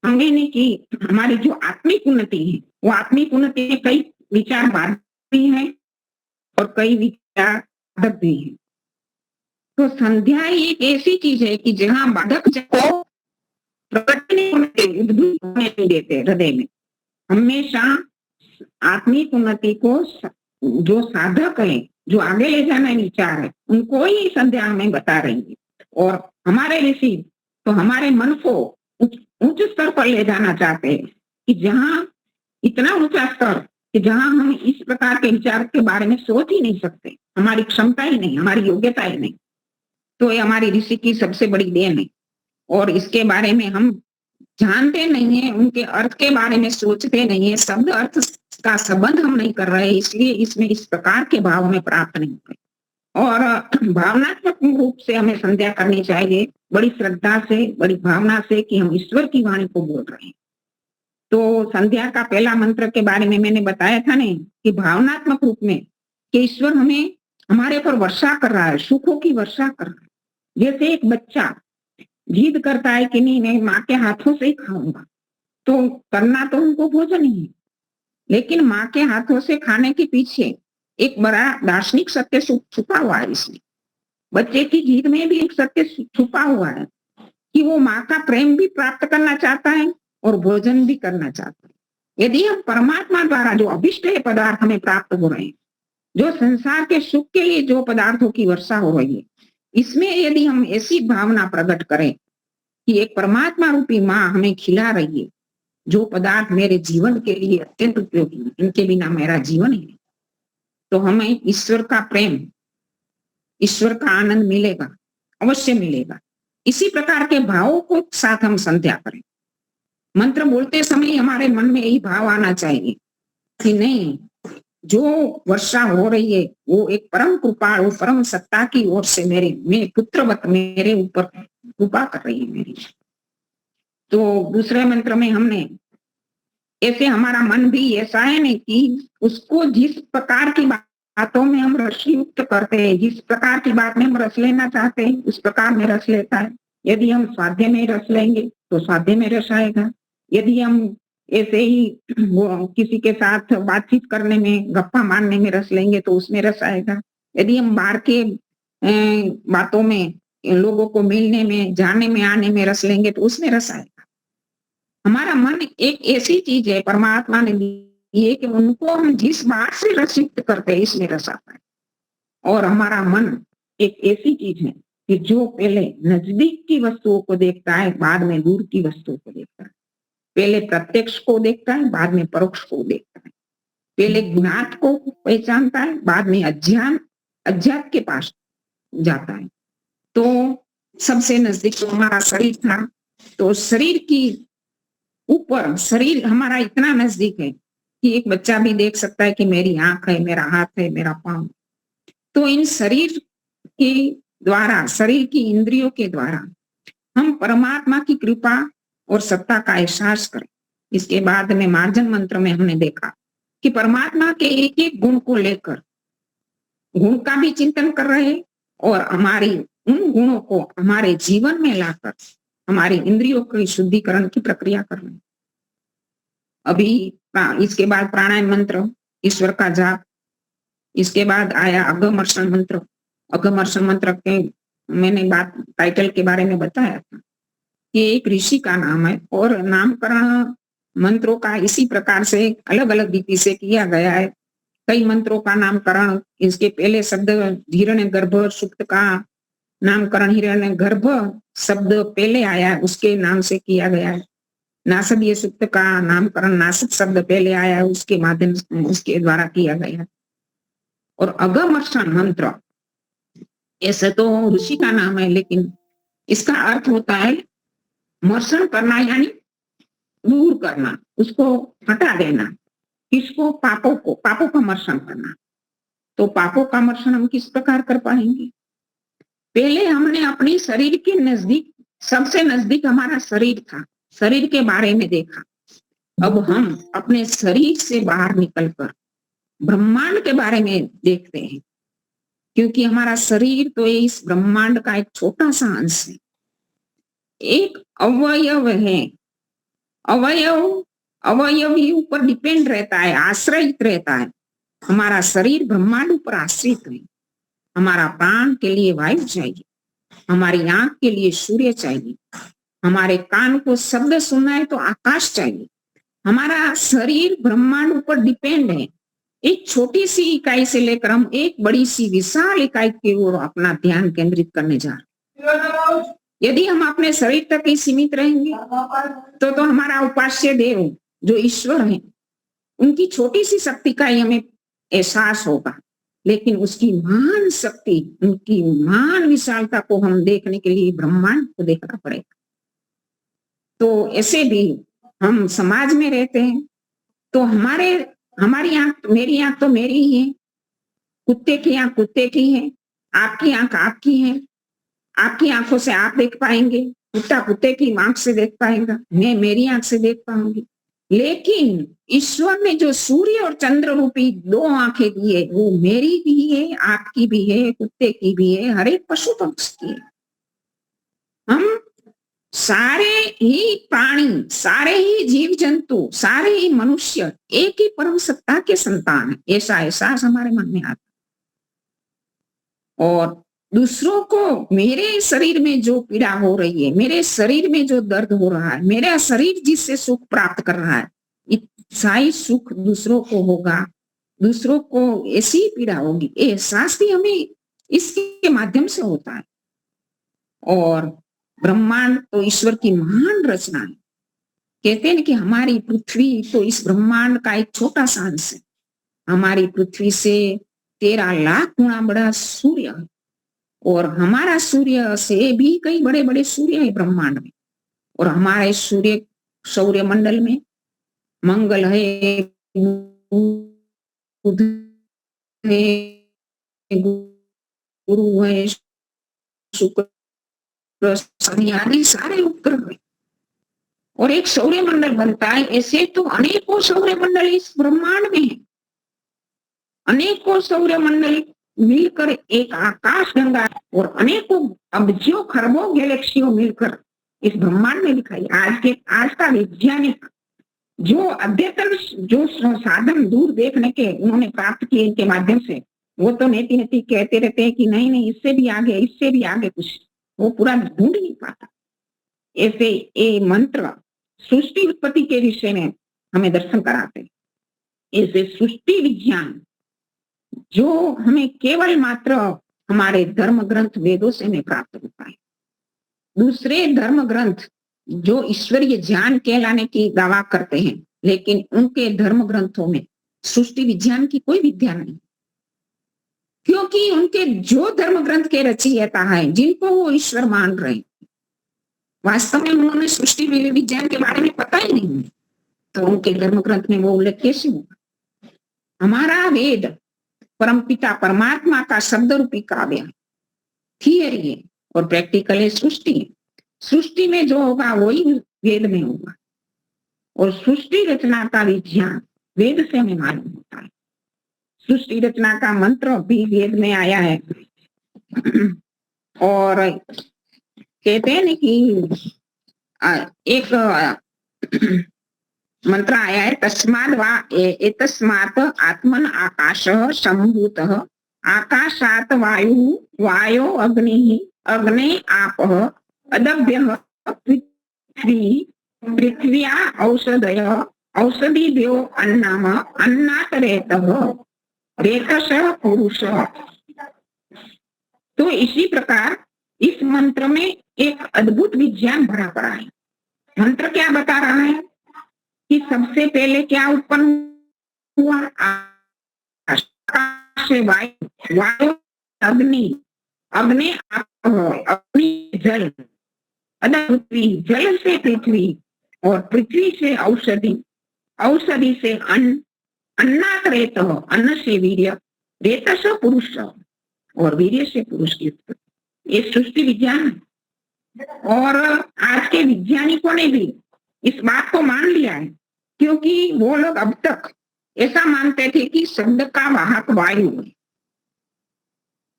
हमने की हमारी जो आत्मिक उन्नति है वो आत्मिक उन्नति में कई विचार बाधक भी है और कई विचार बाधक भी है। तो संध्या एक ऐसी चीज है कि जहां बाधक को प्रकट नहीं होने देते हृदय में। हमेशा आत्मिक उन्नति को जो साधक है, जो आगे ले जाना विचार है, उनको ही संध्या में बता रही है। और हमारे ऋषि तो हमारे मन को उच्च स्तर पर ले जाना चाहते हैं कि जहां इतना ऊंचा स्तर कि जहां हम इस प्रकार के विचार के बारे में सोच ही नहीं सकते, हमारी क्षमता ही नहीं, हमारी योग्यता ही नहीं। तो ये हमारी ऋषि की सबसे बड़ी देन है और इसके बारे में हम जानते नहीं है, उनके अर्थ के बारे में सोचते नहीं है, शब्द अर्थ का संबंध हम नहीं कर रहे, इसलिए इसमें इस प्रकार के भाव हमें प्राप्त नहीं होते। और भावनात्मक रूप से हमें संध्या करनी चाहिए, बड़ी श्रद्धा से, बड़ी भावना से कि हम ईश्वर की वाणी को बोल रहे हैं। तो संध्या का पहला मंत्र के बारे में मैंने बताया था नहीं कि भावनात्मक रूप में कि ईश्वर हमें हमारे पर वर्षा कर रहा है, सुखों की वर्षा कर रहा है। जैसे एक बच्चा जिद करता है कि नहीं मैं माँ के हाथों से ही खाऊंगा, तो करना तो उनको भोजन ही है, लेकिन माँ के हाथों से खाने के पीछे एक बड़ा दार्शनिक सत्य छुपा हुआ है। इसमें बच्चे की जिद में भी एक सत्य छुपा हुआ है कि वो माँ का प्रेम भी प्राप्त करना चाहता है और भोजन भी करना चाहता है। यदि हम परमात्मा द्वारा जो अभिष्ट पदार्थ हमें प्राप्त हो रहे हैं, जो संसार के सुख के लिए जो पदार्थों की वर्षा हो रही है, इसमें यदि हम ऐसी भावना प्रकट करें कि एक परमात्मा रूपी माँ हमें खिला रही है, जो पदार्थ मेरे जीवन के लिए अत्यंत उपयोगी है, इनके बिना मेरा जीवन है, तो हमें ईश्वर का प्रेम, ईश्वर का आनंद मिलेगा, अवश्य मिलेगा। इसी प्रकार के भावों को साथ हम संध्या करें। मंत्र बोलते समय हमारे मन में यही भाव आना चाहिए कि नहीं, जो वर्षा हो रही है वो एक परम कृपाळु परम सत्ता की ओर से मेरे पुत्रवत मेरे ऊपर कृपा कर रही है मेरी। तो दूसरे मंत्र में हमने ऐसे हमारा मन भी ऐसा है नहीं कि उसको जिस प्रकार की बातों में हम रस युक्त करते हैं, जिस प्रकार की बात में हम रस लेना चाहते हैं उस प्रकार में रस लेता है। यदि हम स्वाध्याय में रस लेंगे तो स्वाध्याय में रस आएगा। यदि हम ऐसे ही किसी के साथ बातचीत करने में, गप्पा मारने में रस लेंगे तो उसमें रस आएगा। यदि हम बाहर के बातों में, लोगों को मिलने में, जाने में, आने में रस लेंगे तो उसमें रस आएगा। हमारा मन एक ऐसी चीज है परमात्मा ने दी है कि उनको हम जिस बात से रस युक्त करते हैं इसमें रस आता है। और हमारा मन एक ऐसी चीज है कि जो पहले नजदीक की वस्तुओं को देखता है, बाद में दूर की वस्तुओं को देखता है। पहले प्रत्यक्ष को देखता है, बाद में परोक्ष को देखता है। पहले ज्ञात को पहचानता है, बाद में अज्ञात के पास जाता है। तो सबसे नजदीक तो हमारा शरीर था, तो शरीर की ऊपर शरीर हमारा इतना नजदीक है कि एक बच्चा भी देख सकता है कि मेरी आंख है, मेरा हाथ है, मेरा पांव। तो इन शरीर के द्वारा, शरीर की इंद्रियों के द्वारा हम परमात्मा की कृपा और सत्ता का एहसास करें। इसके बाद में मार्जन मंत्र में हमने देखा कि परमात्मा के एक एक गुण को लेकर गुण का भी चिंतन कर रहे और हमारी उन गुणों को हमारे जीवन में लाकर हमारी इंद्रियों के शुद्धिकरण की प्रक्रिया कर रहे हैं। अभी इसके बाद प्राणायाम मंत्र, ईश्वर का जाप, इसके बाद आया अगमर्षण मंत्र। अगमर्षण मंत्र के मैंने बात टाइटल के बारे में बताया था कि एक ऋषि का नाम है और नामकरण मंत्रों का इसी प्रकार से अलग अलग रीति से किया गया है। कई मंत्रों का नामकरण, इसके पहले शब्द हिरण्य गर्भ सुक्त का नामकरण हिरण्य गर्भ शब्द पहले आया, उसके नाम से किया गया है। नासदीय सुक्त का नामकरण नासद शब्द पहले आया, उसके माध्यम से उसके द्वारा किया गया। और अगमर्षण मंत्र ऐसे तो ऋषि का नाम है, लेकिन इसका अर्थ होता है मर्षण करना, यानी दूर करना, उसको हटा देना। किसको? पापों को, पापों का मर्षण करना। तो पापों का मर्षण हम किस प्रकार कर पाएंगे? पहले हमने अपनी शरीर के नजदीक, सबसे नजदीक हमारा शरीर था, शरीर के बारे में देखा। अब हम अपने शरीर से बाहर निकलकर ब्रह्मांड के बारे में देखते हैं, क्योंकि हमारा शरीर तो इस ब्रह्मांड का एक छोटा सा अंश है, एक अवयव है। अवयव ही ऊपर डिपेंड रहता है, आश्रित रहता है। हमारा शरीर ब्रह्मांड ऊपर आश्रित है। हमारा प्राण के लिए वायु चाहिए, हमारी आंख के लिए सूर्य चाहिए, हमारे कान को शब्द सुनना है तो आकाश चाहिए। हमारा शरीर ब्रह्मांड ऊपर डिपेंड है। एक छोटी सी इकाई से लेकर हम एक बड़ी सी विशाल इकाई की ओर अपना ध्यान केंद्रित करने जा रहे हैं। यदि हम अपने शरीर तक ही सीमित रहेंगे तो हमारा उपास्य देव जो ईश्वर है, उनकी छोटी सी शक्ति का ही हमें एहसास होगा, लेकिन उसकी महान शक्ति, उनकी महान विशालता को हम देखने के लिए ब्रह्मांड को देखना पड़ेगा। तो ऐसे भी हम समाज में रहते हैं, तो हमारी आंख, मेरी आंख तो मेरी ही है, कुत्ते की आंख कुत्ते की है, आपकी आंख आपकी है। आपकी आंखों से आप देख पाएंगे, कुत्ता कुत्ते की आंख से देख पाएगा, मैं मेरी आंख से देख पाऊंगी। लेकिन ईश्वर ने जो सूर्य और चंद्र रूपी दो आंखें दी है, वो मेरी भी है, आपकी भी है, कुत्ते की भी है, हर एक पशु पक्षी की है। हम सारे ही प्राणी, सारे ही जीव जंतु, सारे ही मनुष्य एक ही परम सत्ता के संतान है, ऐसा एहसास हमारे मन में आता। और दूसरों को, मेरे शरीर में जो पीड़ा हो रही है, मेरे शरीर में जो दर्द हो रहा है, मेरा शरीर जिससे सुख प्राप्त कर रहा है, इतना ही सुख दूसरों को होगा, दूसरों को ऐसी पीड़ा होगी, एहसास भी हमें इसके माध्यम से होता है। और ब्रह्मांड तो ईश्वर की महान रचना है। कहते हैं कि हमारी पृथ्वी तो इस ब्रह्मांड का एक छोटा सा अंश है। हमारी पृथ्वी से 13 लाख गुना बड़ा सूर्य है, और हमारा सूर्य से भी कई बड़े बड़े सूर्य है ब्रह्मांड में। और हमारे सौर्य मंडल में मंगल है, बुध है, गुरु है, शुक्र, शनि आदि सारे उपग्रह है, और एक सौर्य मंडल बनता है। ऐसे तो अनेकों सौर्य मंडल इस ब्रह्मांड में है। अनेकों सौर्य मंडल मिलकर एक आकाश गंगा, और अनेकों अब्जों खरबों गैलेक्सियों मिलकर इस ब्रह्मांड में दिखाई। आज का वैज्ञानिक जो अद्यतन जो साधन दूर देखने के उन्होंने प्राप्त किए इनके माध्यम से, वो तो नेति नेति कहते रहते हैं कि नहीं नहीं इससे भी आगे, इससे भी आगे, कुछ वो पूरा ढूंढ नहीं पाता। ऐसे ये मंत्र सृष्टि उत्पत्ति के विषय में हमें दर्शन कराते हैं। ऐसे सृष्टि विज्ञान जो हमें केवल मात्र हमारे धर्म ग्रंथ वेदों से हमें प्राप्त होता है। दूसरे धर्म ग्रंथ जो ईश्वरीय ज्ञान कहलाने की दावा करते हैं, लेकिन उनके धर्म ग्रंथों में सृष्टि विज्ञान की कोई विद्या नहीं, क्योंकि उनके जो धर्म ग्रंथ के रचयिता है, जिनको वो ईश्वर मान रहे हैं, वास्तव में उन्होंने सृष्टि विज्ञान के बारे में पता ही नहीं, तो उनके धर्म ग्रंथ में वो उल्लेख कैसे होगा? हमारा वेद परमपिता परमात्मा का शब्द रूपी काव्य है, थियरी है और प्रैक्टिकल है सृष्टि है। सृष्टि में जो होगा वही वेद में होगा, और सृष्टि रचना का विज्ञान वेद से हमें मालूम होता है। सृष्टि रचना का मंत्र भी वेद में आया है, और कहते हैं ना कि एक मंत्र आया है, तस्माद वा एतस्मात् आत्मन आकाशः सम्भूतः, आकाशात् वायु, वायो अग्निः, अग्ने आपः, अदभ्यः पृथ्वी, पृथ्व्या औषधयः, औषधिभ्यो अन्नम, अन्नात् रेतः, रेतसः पुरुषः। तो इसी प्रकार इस मंत्र में एक अद्भुत विज्ञान भरा पड़ा है। मंत्र क्या बता रहा है कि सबसे पहले क्या उत्पन्न हुआ? आकाश से वायु, वायु अग्नि, अग्नि अग्नि जल, पृथ्वी, जल से पृथ्वी, और पृथ्वी से औषधि, औषधि से अन्न, अन्नात् रेतः, अन्न से वीर्य, रेत से पुरुष, और वीर्य से पुरुष की उत्पत्ति। ये सृष्टि विज्ञान है। और आज के वैज्ञानिकों ने भी इस बात को मान लिया है, क्योंकि वो लोग अब तक ऐसा मानते थे कि शब्द का वाहक वायु है।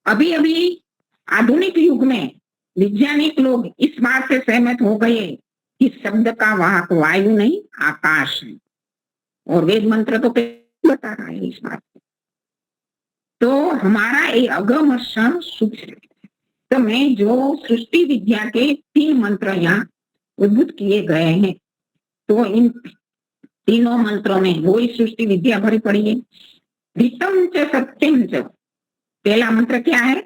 अभी अभी आधुनिक युग में वैज्ञानिक लोग इस बात से सहमत हो गए कि शब्द का वाहक वायु नहीं, आकाश है, और वेद मंत्र तो बता रहा है इस बात को। तो हमारा ये अगमर्षण सूत्र में जो सृष्टि विद्या के 3 मंत्र यहाँ उद्भुत किए गए हैं, तो इन तीनों मंत्रों में वही सृष्टि विद्या भरी पड़ी है। ऋतम च सत्यम च, पहला मंत्र क्या है?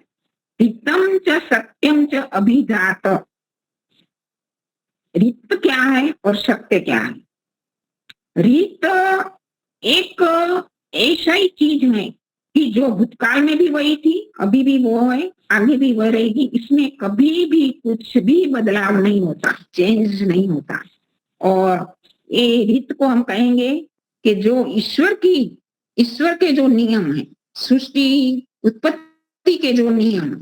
ऋतम च सत्यम च अभिजात। ऋत क्या है और सत्य क्या है? ऋत एक ऐसा ही चीज है कि जो भूतकाल में भी वही थी, अभी भी वो है, आगे भी वह रहेगी। इसमें कभी भी कुछ भी बदलाव नहीं होता, चेंज नहीं होता। और ये रीत को हम कहेंगे कि जो ईश्वर के जो नियम है, सृष्टि उत्पत्ति के जो नियम,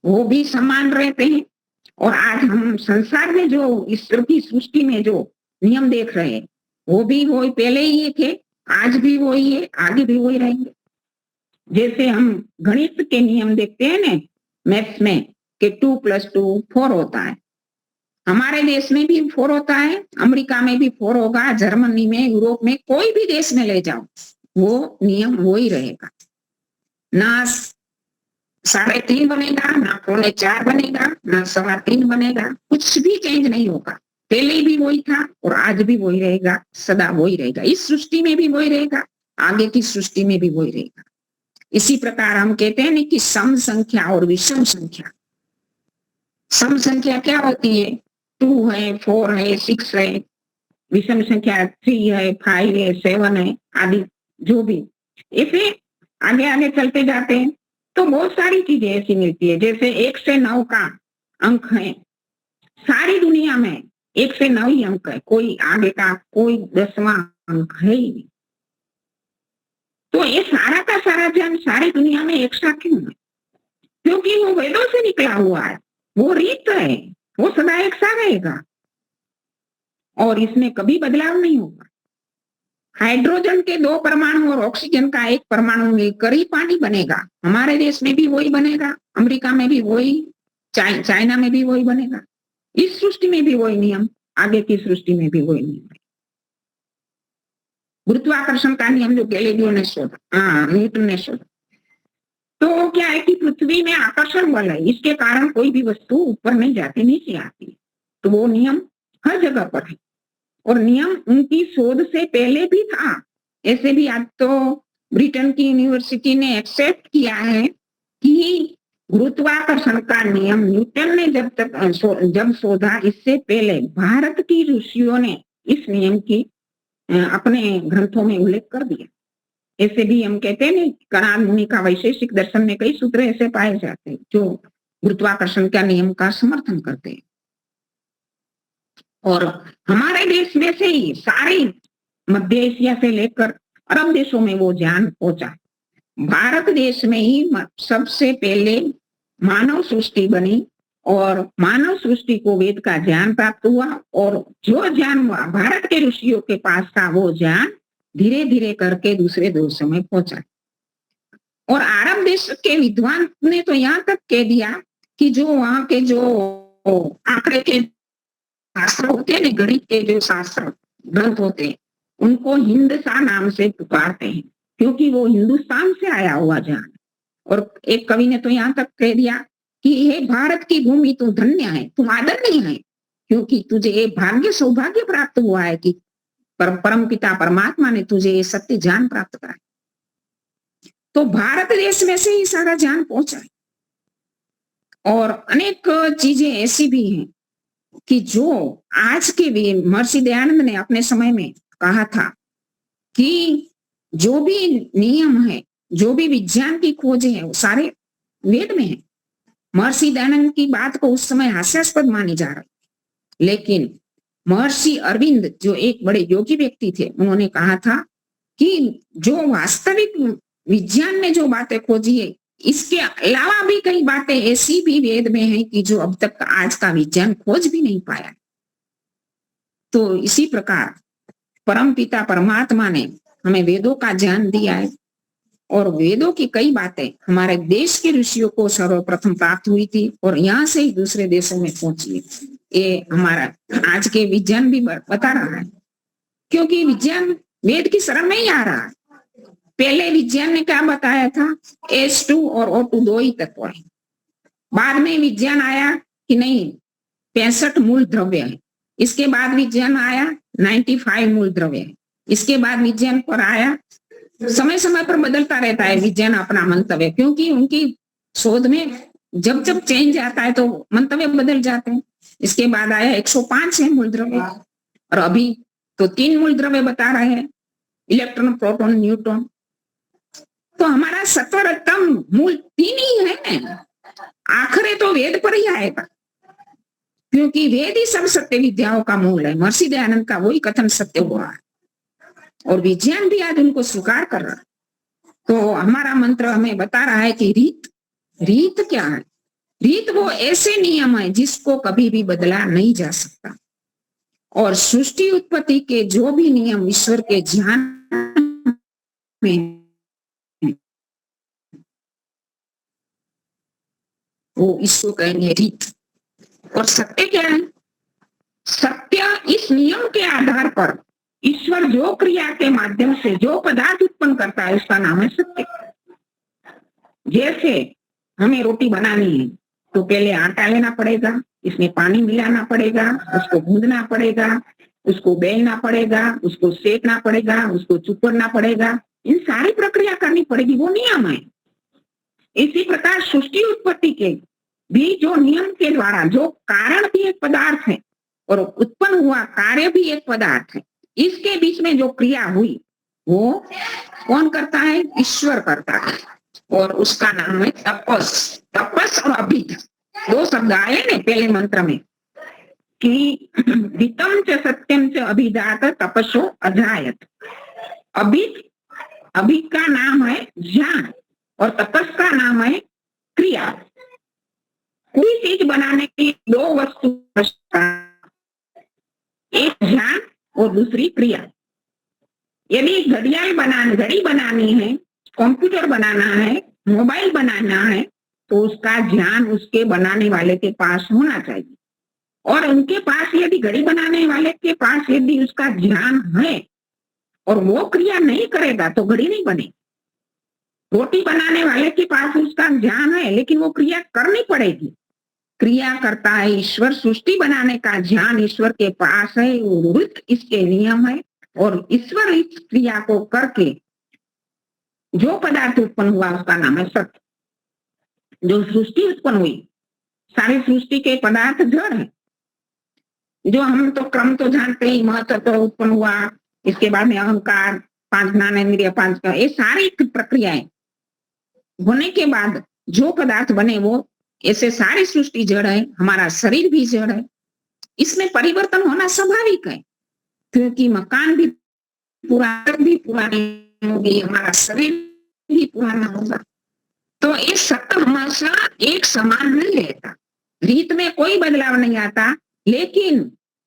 वो भी समान रहते हैं। और आज हम संसार में जो ईश्वर की सृष्टि में जो नियम देख रहे हैं, वो भी वही पहले ही थे, आज भी वही है, आगे भी वही रहेंगे। जैसे हम गणित के नियम देखते हैं ना मैथ्स में कि 2 + 2 4 होता है, हमारे देश में भी 4 होता है, अमेरिका में भी 4 होगा, जर्मनी में, यूरोप में, कोई भी देश में ले जाओ वो नियम वो ही रहेगा। ना 3.5 बनेगा, ना 4.25 बनेगा, ना 3.25 बनेगा, कुछ भी चेंज नहीं होगा। पहले भी वही था और आज भी वही रहेगा, सदा वही रहेगा। इस सृष्टि में भी वही रहेगा, आगे की सृष्टि में भी वही रहेगा। इसी प्रकार हम कहते हैं कि सम संख्या और विषम संख्या। सम संख्या क्या होती है? 2 है, 4 है, 6 है। विषम संख्या 3 है, 5 है, 7 है, आदि जो भी। ऐसे आगे आगे चलते जाते हैं तो बहुत सारी चीजें ऐसी मिलती है। जैसे 1 से 9 का अंक है, सारी दुनिया में 1 से 9 ही अंक है, कोई आगे का कोई 10वां अंक है ही नहीं। तो ये सारा का सारा ज्ञान सारी दुनिया में एक साथ क्यों है? क्योंकि वो वेदों से निकला हुआ है, वो रीत है, वो सदा एक साथ रहेगा और इसमें कभी बदलाव नहीं होगा। हाइड्रोजन के 2 परमाणु और ऑक्सीजन का 1 परमाणु मिलकर ही पानी बनेगा। हमारे देश में भी वही बनेगा, अमेरिका में भी वही, चाइना में भी वही बनेगा। इस सृष्टि में भी वही नियम, आगे की सृष्टि में भी वही नियम है। गुरुत्वाकर्षण का नियम जो गैलीलियो ने शोधा, न्यूटन ने शोधा, तो क्या है कि पृथ्वी में आकर्षण बल है, इसके कारण कोई भी वस्तु ऊपर नहीं जाती, नीचे आती। तो वो नियम हर जगह पर है और नियम उनकी शोध से पहले भी था। ऐसे भी आज तो ब्रिटेन की यूनिवर्सिटी ने एक्सेप्ट किया है कि गुरुत्वाकर्षण का नियम न्यूटन ने जब शोधा, इससे पहले भारत की ऋषियों ने इस नियम की अपने ग्रंथों में उल्लेख कर दिया। ऐसे भी हम कहते हैं कणाद मुनि का वैशेषिक दर्शन में कई सूत्र ऐसे पाए जाते हैं जो गुरुत्वाकर्षण का नियम का समर्थन करते हैं। और हमारे देश में से ही सारे मध्य एशिया से लेकर अरब देशों में वो ज्ञान पहुंचा। भारत देश में ही सबसे पहले मानव सृष्टि बनी और मानव सृष्टि को वेद का ज्ञान प्राप्त हुआ, और जो ज्ञान भारत के ऋषियों के पास था वो ज्ञान धीरे धीरे करके दूसरे देशों में पहुंचा। और अरब देश के विद्वान ने तो यहाँ तक कह दिया कि जो वहां के जो आंकड़े के शास्त्र होते हैं, गणित के जो शास्त्र ग्रंथ होते हैं, उनको हिंदसा नाम से पुकारते हैं, क्योंकि वो हिंदुस्तान से आया हुआ ज्ञान। और एक कवि ने तो यहाँ तक कह दिया कि हे भारत की भूमि तू धन्य है, तुम आदरणीय है, क्योंकि तुझे ये भाग्य सौभाग्य प्राप्त हुआ है कि परम पिता परमात्मा ने तुझे ये सत्य ज्ञान प्राप्त कराया। तो भारत देश में से ही सारा ज्ञान पहुंचा है। और अनेक चीजें ऐसी भी हैं कि जो आज के भी महर्षि दयानंद ने अपने समय में कहा था कि जो भी नियम है, जो भी विज्ञान की खोज है, वो सारे वेद में है। महर्षि दयानंद की बात को उस समय हास्यास्पद मानी जा रही, लेकिन महर्षि अरविंद जो एक बड़े योगी व्यक्ति थे, उन्होंने कहा था कि जो वास्तविक विज्ञान ने जो बातें खोजी है, इसके अलावा भी कई बातें ऐसी भी वेद में हैं कि जो अब तक आज का विज्ञान खोज भी नहीं पाया। तो इसी प्रकार परम पिता परमात्मा ने हमें वेदों का ज्ञान दिया है, और वेदों की कई बातें हमारे देश के ऋषियों को सर्वप्रथम प्राप्त हुई थी और यहाँ से ही दूसरे देशों में पहुंची है। ये हमारा आज के विज्ञान भी बता रहा है, क्योंकि विज्ञान वेद की शरण नहीं आ रहा। पहले विज्ञान ने क्या बताया था, H2 और O2 दो ही तत्व है। बाद में विज्ञान आया कि नहीं 65 मूल द्रव्य है। इसके बाद विज्ञान आया 95 मूल द्रव्य है। इसके बाद विज्ञान पर आया, समय समय पर बदलता रहता है विज्ञान अपना मंतव्य, क्योंकि उनकी शोध में जब जब चेंज आता है तो मंतव्य बदल जाते हैं। इसके बाद आया 105 है मूल द्रव्य, और अभी तो 3 मूल द्रव्य बता रहे हैं, इलेक्ट्रॉन प्रोटॉन न्यूट्रॉन। तो हमारा सत्व रजतम मूल 3 ही है। आखिर तो वेद पर ही आएगा, क्योंकि वेद ही सब सत्य विद्याओं का मूल है। महर्षि दयानंद का वही कथन सत्य हुआ है, और विज्ञान भी आज उनको स्वीकार कर रहा है। तो हमारा मंत्र हमें बता रहा है कि रीत क्या है। रीत वो ऐसे नियम है जिसको कभी भी बदला नहीं जा सकता, और सृष्टि उत्पत्ति के जो भी नियम ईश्वर के ज्ञान में वो इसको कहेंगे रीत। और सत्य क्या है? सत्य इस नियम के आधार पर ईश्वर जो क्रिया के माध्यम से जो पदार्थ उत्पन्न करता है उसका नाम है सत्य। जैसे हमें रोटी बनानी है तो पहले आटा लेना पड़ेगा, इसमें पानी मिलाना पड़ेगा, उसको गूंदना पड़ेगा, उसको बेलना पड़ेगा, उसको सेकना पड़ेगा, उसको चुपड़ना पड़ेगा, इन सारी प्रक्रिया करनी पड़ेगी, वो नियम है। इसी प्रकार सृष्टि उत्पत्ति के भी जो नियम के द्वारा, जो कारण भी एक पदार्थ है और उत्पन्न हुआ कार्य भी एक पदार्थ है, इसके बीच में जो क्रिया हुई वो कौन करता है? ईश्वर करता है, और उसका नाम है तपस। तपस और अभित दो शब्द आए ने पहले मंत्र में कि वितम च सत्यम च अभिजात तपस्ो अजायत। अभित का नाम है ज्ञान और तपस का नाम है क्रिया। कोई चीज बनाने की 2 वस्तु, एक ज्ञान और दूसरी क्रिया। यदि घड़ी बनानी है, कंप्यूटर बनाना है, मोबाइल बनाना है, तो उसका ज्ञान उसके बनाने वाले के पास होना चाहिए। और उनके पास यदि घड़ी बनाने वाले के पास यदि उसका ज्ञान है और वो क्रिया नहीं करेगा तो घड़ी नहीं बनेगी। रोटी बनाने वाले के पास उसका ज्ञान है लेकिन वो क्रिया करनी पड़ेगी। क्रिया करता है ईश्वर। सृष्टि बनाने का ज्ञान ईश्वर के पास है, वो इसके नियम है, और ईश्वर इस क्रिया को करके जो पदार्थ उत्पन्न हुआ उसका नाम है सत्य। जो सृष्टि उत्पन्न हुई, सारी सृष्टि के पदार्थ जड़ है। जो हम तो क्रम तो जानते ही, महत्व तो उत्पन्न हुआ, इसके बाद में अहंकार, 5 ज्ञानेंद्रिय, 5 का, ये सारी प्रक्रियाएं होने के बाद जो पदार्थ बने वो, ऐसे सारी सृष्टि जड़ है। हमारा शरीर भी जड़ है, इसमें परिवर्तन होना स्वाभाविक है, क्योंकि मकान भी पुरानी होगी, हमारा शरीर भी पुराना होगा। तो ये सत्य हमेशा एक समान नहीं रहता, रीत में कोई बदलाव नहीं आता, लेकिन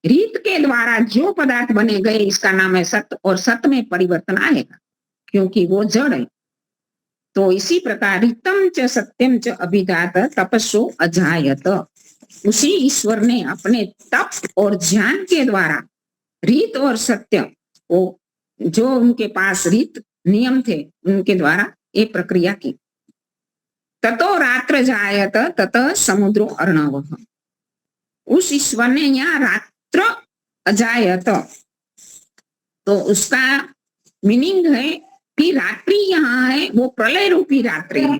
रीत के द्वारा जो पदार्थ बने गए इसका नाम है सत्य, और सत्य में परिवर्तन आएगा क्योंकि वो जड़ है। तो इसी प्रकार रीतम च सत्यम च अभिधात तपस्सो अजायत, उसी ईश्वर ने अपने तप और ज्ञान के द्वारा रीत और सत्य को, जो उनके पास रीत नियम थे उनके द्वारा ये प्रक्रिया की। ततो रात्र जायत तत समुद्रो अर्णव, उस ईश्वर ने यहाँ रात्र अजायत, तो उसका मीनिंग है कि रात्रि यहाँ है वो प्रलय रूपी रात्रि है।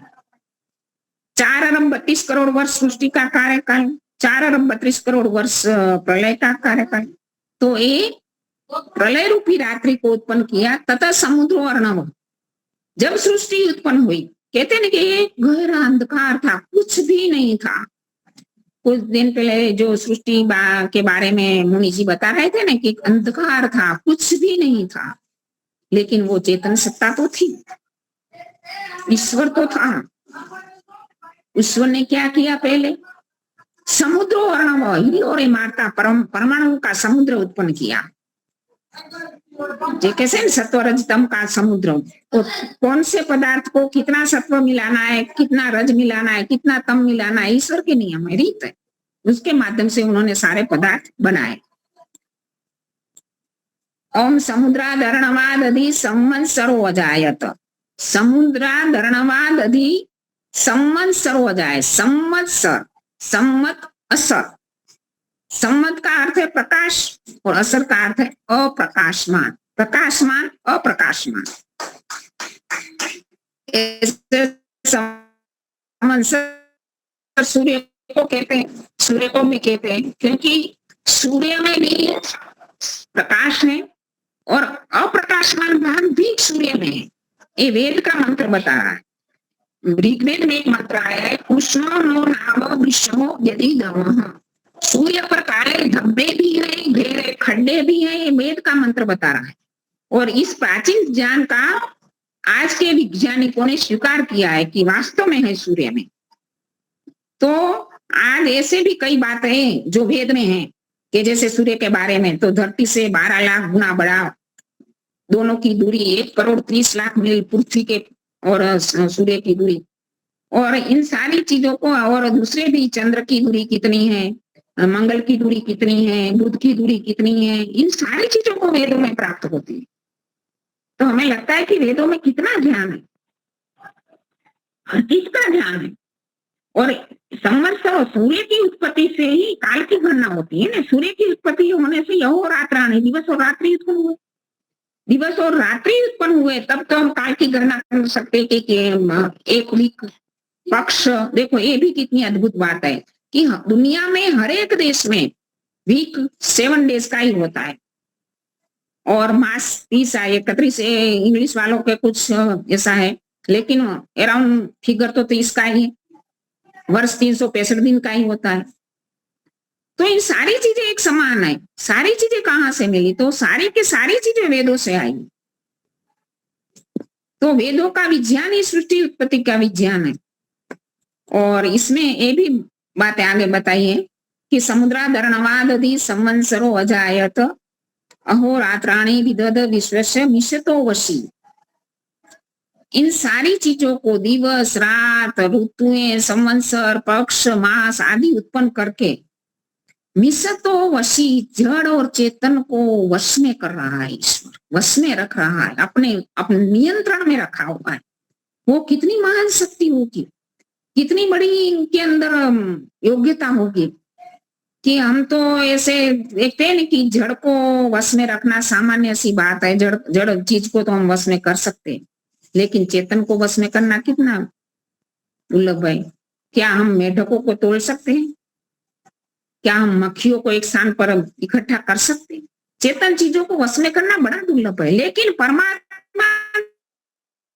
4 अरब 32 करोड़ वर्ष सृष्टि का कार्यकाल, 4 अरब 32 करोड़ वर्ष प्रलय का कार्यकाल, तो ये प्रलय रूपी रात्रि को उत्पन्न किया। तथा समुद्रो अर्णव, जब सृष्टि उत्पन्न हुई, कहते हैं कि एक गहरा अंधकार था, कुछ भी नहीं था। कुछ दिन पहले जो सृष्टि के बारे में मुनि जी बता रहे थे ना कि अंधकार था, कुछ भी नहीं था, लेकिन वो चेतन सत्ता तो थी, ईश्वर तो था। ईश्वर ने क्या किया, पहले समुद्रो अर्णव, हिलोरे मारता परमाणु का समुद्र उत्पन्न किया। कैसे सत्व रजतम का समुद्र, तो कौन से पदार्थ को कितना सत्व मिलाना है, कितना रज मिलाना है, कितना तम मिलाना है, ईश्वर के नियम है, रीत है, उसके माध्यम से उन्होंने सारे पदार्थ बनाए। ओम समुद्रादर्णवादधि संवत्सरो अजायत, समुद्रादर्णवादधि संवत्सरो अजायत, संवत्सर, सम्मत असर, सम्मत का अर्थ है प्रकाश और असर का अर्थ है अप्रकाशमान, प्रकाशमान अप्रकाशमान। सूर्य को कहते हैं, सूर्य को भी कहते हैं क्योंकि सूर्य में भी प्रकाश है और अप्रकाशमान भाग भी सूर्य में है। ये वेद का मंत्र बता रहा है। ऋग्वेद में एक मंत्र आया है, कृष्णो नो नाम विष्णु यदि दमः, सूर्य पर काले धब्बे भी हैं, घेरे खड्डे भी हैं, ये वेद का मंत्र बता रहा है। और इस प्राचीन ज्ञान का आज के वैज्ञानिकों ने स्वीकार किया है कि वास्तव में है सूर्य में। तो आज ऐसे भी कई बातें जो वेद में हैं कि जैसे सूर्य के बारे में, तो धरती से 12 लाख गुना बड़ा, दोनों की दूरी 1 करोड़ 30 लाख मील पृथ्वी के और सूर्य की दूरी, और इन सारी चीजों को, और दूसरे भी चंद्र की दूरी कितनी है, मंगल की दूरी कितनी है, बुध की दूरी कितनी है, इन सारी चीजों को वेदों में प्राप्त होती है। तो हमें लगता है कि वेदों में कितना ज्ञान है, हर चीज का ज्ञान है। और संवत्सर, सूर्य की उत्पत्ति से ही काल की गणना होती है ना। सूर्य की उत्पत्ति होने से अहोरात्राणि, दिवस और रात्रि उत्पन्न हुए, दिवस और रात्रि उत्पन्न हुए, तब तो हम काल की गणना कर सकते कि एक वीक पक्ष। देखो ये भी कितनी अद्भुत बात है कि दुनिया में हर एक देश में वीक 7 डेज का ही होता है, और मास 30 है, 31 इंग्लिश वालों के कुछ ऐसा है, लेकिन अराउंड फिगर तो 30 का ही है। वर्ष 365 दिन का ही होता है। तो ये सारी चीजें एक समान है। सारी चीजें कहाँ से मिली, तो सारी की सारी चीजें वेदों से आई। तो वेदों का विज्ञान ही सृष्टि उत्पत्ति का विज्ञान है। और इसमें ये भी बातें आगे बताई है कि समुद्रादर्णवादधि संवत्सरो अजायत अहोरात्राणि विदध विश्वस्य मिषतो वशी। इन सारी चीजों को दिवस, रात, ऋतुएं, संवत्सर, पक्ष, मास आदि उत्पन्न करके मिषतो वशी, जड़ और चेतन को वश में कर रहा है ईश्वर, वश में रख रहा है, अपने नियंत्रण में रखा हुआ है। वो कितनी महान शक्ति होगी, कितनी बड़ी इनके अंदर योग्यता होगी कि हम तो ऐसे देखते हैं कि जड़ को वश में रखना सामान्य सी बात है। जड़ चीज को तो हम वश में कर सकते हैं, लेकिन चेतन को वश में करना कितना दुर्लभ है। क्या हम मेढकों को तोड़ सकते हैं? क्या हम मक्खियों को एक स्थान पर इकट्ठा कर सकते हैं? चेतन चीजों को वश में करना बड़ा दुर्लभ है। लेकिन परमात्मा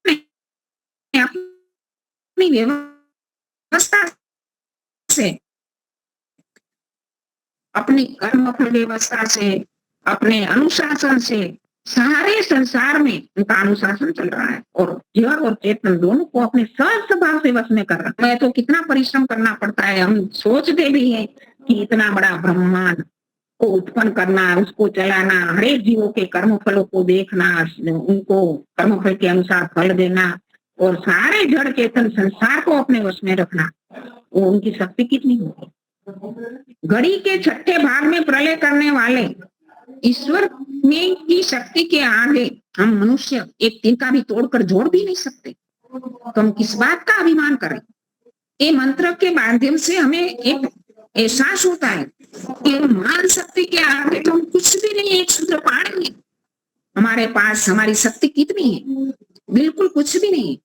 ने अपनी व्यवस्था से अपनी कर्म फल व्यवस्था से, अपने अनुशासन से सारे संसार में उनका अनुशासन चल रहा है और जड़ और चेतन दोनों को अपने सहज स्वभाव से वश में कर रहा है। तो कितना परिश्रम करना पड़ता है, हम सोचते भी हैं कि इतना बड़ा ब्रह्मांड को उत्पन्न करना, उसको चलाना, हरेक जीवों के कर्म फलों को देखना, उनको कर्म फल के अनुसार फल देना और सारे जड़ चेतन संसार को अपने वश में रखना, वो उनकी शक्ति कितनी होगी। घड़ी के छठे भाग में प्रलय करने वाले ईश्वर में की शक्ति के आगे हम मनुष्य एक तिनका भी तोड़कर जोड़ भी नहीं सकते, तो हम किस बात का अभिमान करें। ये मंत्र के माध्यम से हमें एक एहसास होता है कि मान शक्ति के आगे तो हम कुछ भी नहीं, एक सूत्र पानी है हमारे पास, हमारी शक्ति कितनी है, बिल्कुल कुछ भी नहीं।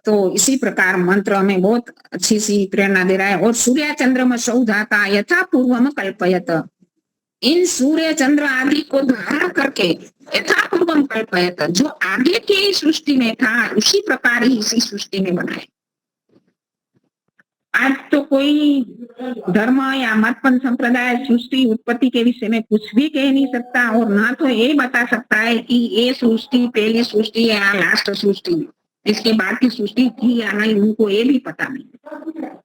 तो इसी प्रकार मंत्र हमें बहुत अच्छी सी प्रेरणा दे रहा है। और सूर्य चंद्रमा सौधाता यथा पूर्वम कल्पयत, इन सूर्य चंद्र आदि को धारण करके यथा पूर्वम कल्पयत, जो आगे की सृष्टि में था उसी प्रकार ही इसी सृष्टि में बनाए। आज तो कोई धर्म या मतपंथ संप्रदाय सृष्टि उत्पत्ति के विषय में कुछ भी कह नहीं सकता और ना तो ये बता सकता है कि ये सृष्टि पहली सृष्टि या लास्ट सृष्टि, इसके बाद की सृष्टि थी या नहीं, उनको ये भी पता नहीं।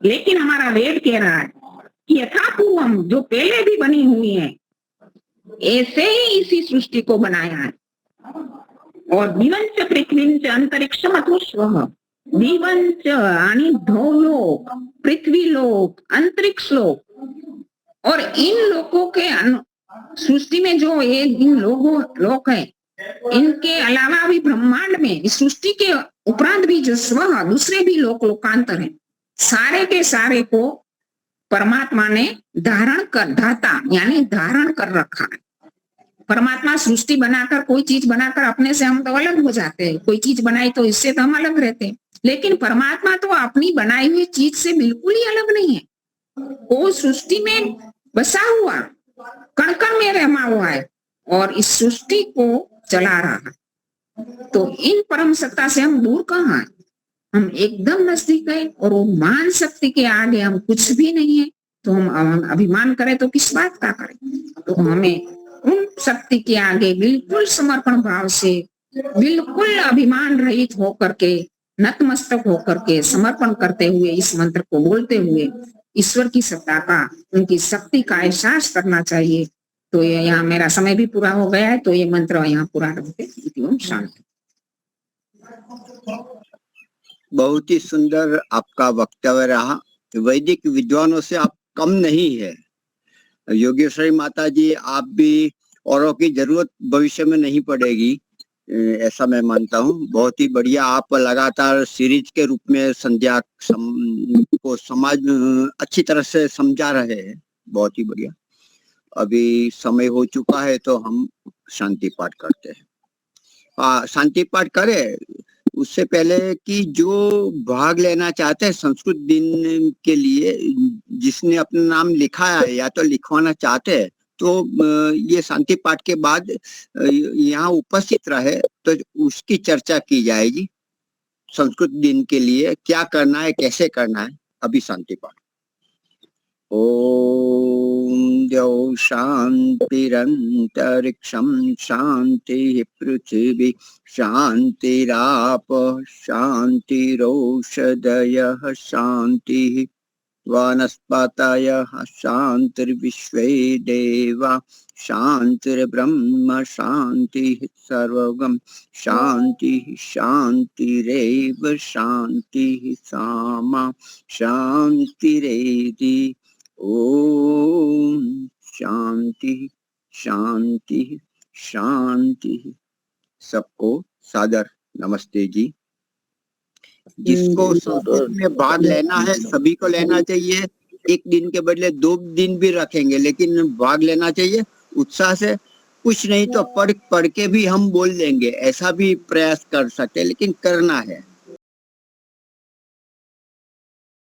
लेकिन हमारा वेद कह रहा है कि यथा पूर्वम, जो पहले भी बनी हुई है, ऐसे ही इसी सृष्टि को बनाया है। और दिवंच पृथ्वी अंतरिक्षम अथो स्व, दिवंच यानी धोलोक, पृथ्वी लोक, अंतरिक्ष लोक, और इन लोकों के सृष्टि में जो ये इन लोक है, इनके अलावा भी ब्रह्मांड में इस सृष्टि के उपरांत भी जो स्व दूसरे भी लोकांतर है, सारे के सारे को परमात्मा ने धारण कर, धाता यानी धारण कर रखा है। परमात्मा सृष्टि बनाकर, कोई चीज बनाकर अपने से हम तो अलग हो जाते हैं, कोई चीज बनाई तो इससे तो हम अलग रहते हैं, लेकिन परमात्मा तो अपनी बनाई हुई चीज से बिल्कुल ही अलग नहीं है। वो सृष्टि में बसा हुआ, कण कण में रमा हुआ है और इस सृष्टि को चला रहा है। तो इन परम सत्ता से हम दूर कहाँ है, हम एकदम नजदीक है और वो मान शक्ति के आगे हम कुछ भी नहीं है। तो हम अभिमान करें तो किस बात का करें। तो हमें उन शक्ति के आगे बिल्कुल समर्पण भाव से, बिल्कुल अभिमान रहित होकर के, नतमस्तक होकर के समर्पण करते हुए इस मंत्र को बोलते हुए ईश्वर की सत्ता का, उनकी शक्ति का एहसास करना चाहिए। तो ये यहाँ मेरा समय भी पूरा हो गया है, तो ये मंत्र यहाँ पूरा रखते। ओम शांति। बहुत ही सुंदर आपका वक्तव्य रहा। वैदिक विद्वानों से आप कम नहीं है। योगेश्वरी माता जी, आप भी औरों की जरूरत भविष्य में नहीं पड़ेगी, ऐसा मैं मानता हूँ। बहुत ही बढ़िया, आप लगातार सीरीज के रूप में संध्या को समाज अच्छी तरह से समझा रहे हैं। बहुत ही बढ़िया। अभी समय हो चुका है तो हम शांति पाठ करते हैं। शांति पाठ करें उससे पहले कि जो भाग लेना चाहते हैं संस्कृत दिन के लिए, जिसने अपना नाम लिखा है या तो लिखवाना चाहते हैं, तो ये शांति पाठ के बाद यहाँ उपस्थित रहे तो उसकी चर्चा की जाएगी। संस्कृत दिन के लिए क्या करना है, कैसे करना है। अभी शांति पाठ। ओम द्यौ शांतिरंतरिक्षं शांति पृथिवी शांतिराप शांतिरोषधयः शांति वनस्पतयः शांतिर्विश्वे देवा शांतिर्ब्रह्म शांति सर्वगम शांति शांतिरेव शांति सामा शांतिरेधि। ओम शांति शांति शांति। सबको सादर नमस्ते जी। जिसको संस्कृत में भाग लेना है सभी को लेना चाहिए। एक दिन के बदले 2 दिन भी रखेंगे, लेकिन भाग लेना चाहिए उत्साह से। कुछ नहीं तो पढ़ के भी हम बोल देंगे, ऐसा भी प्रयास कर सकते हैं, लेकिन करना है।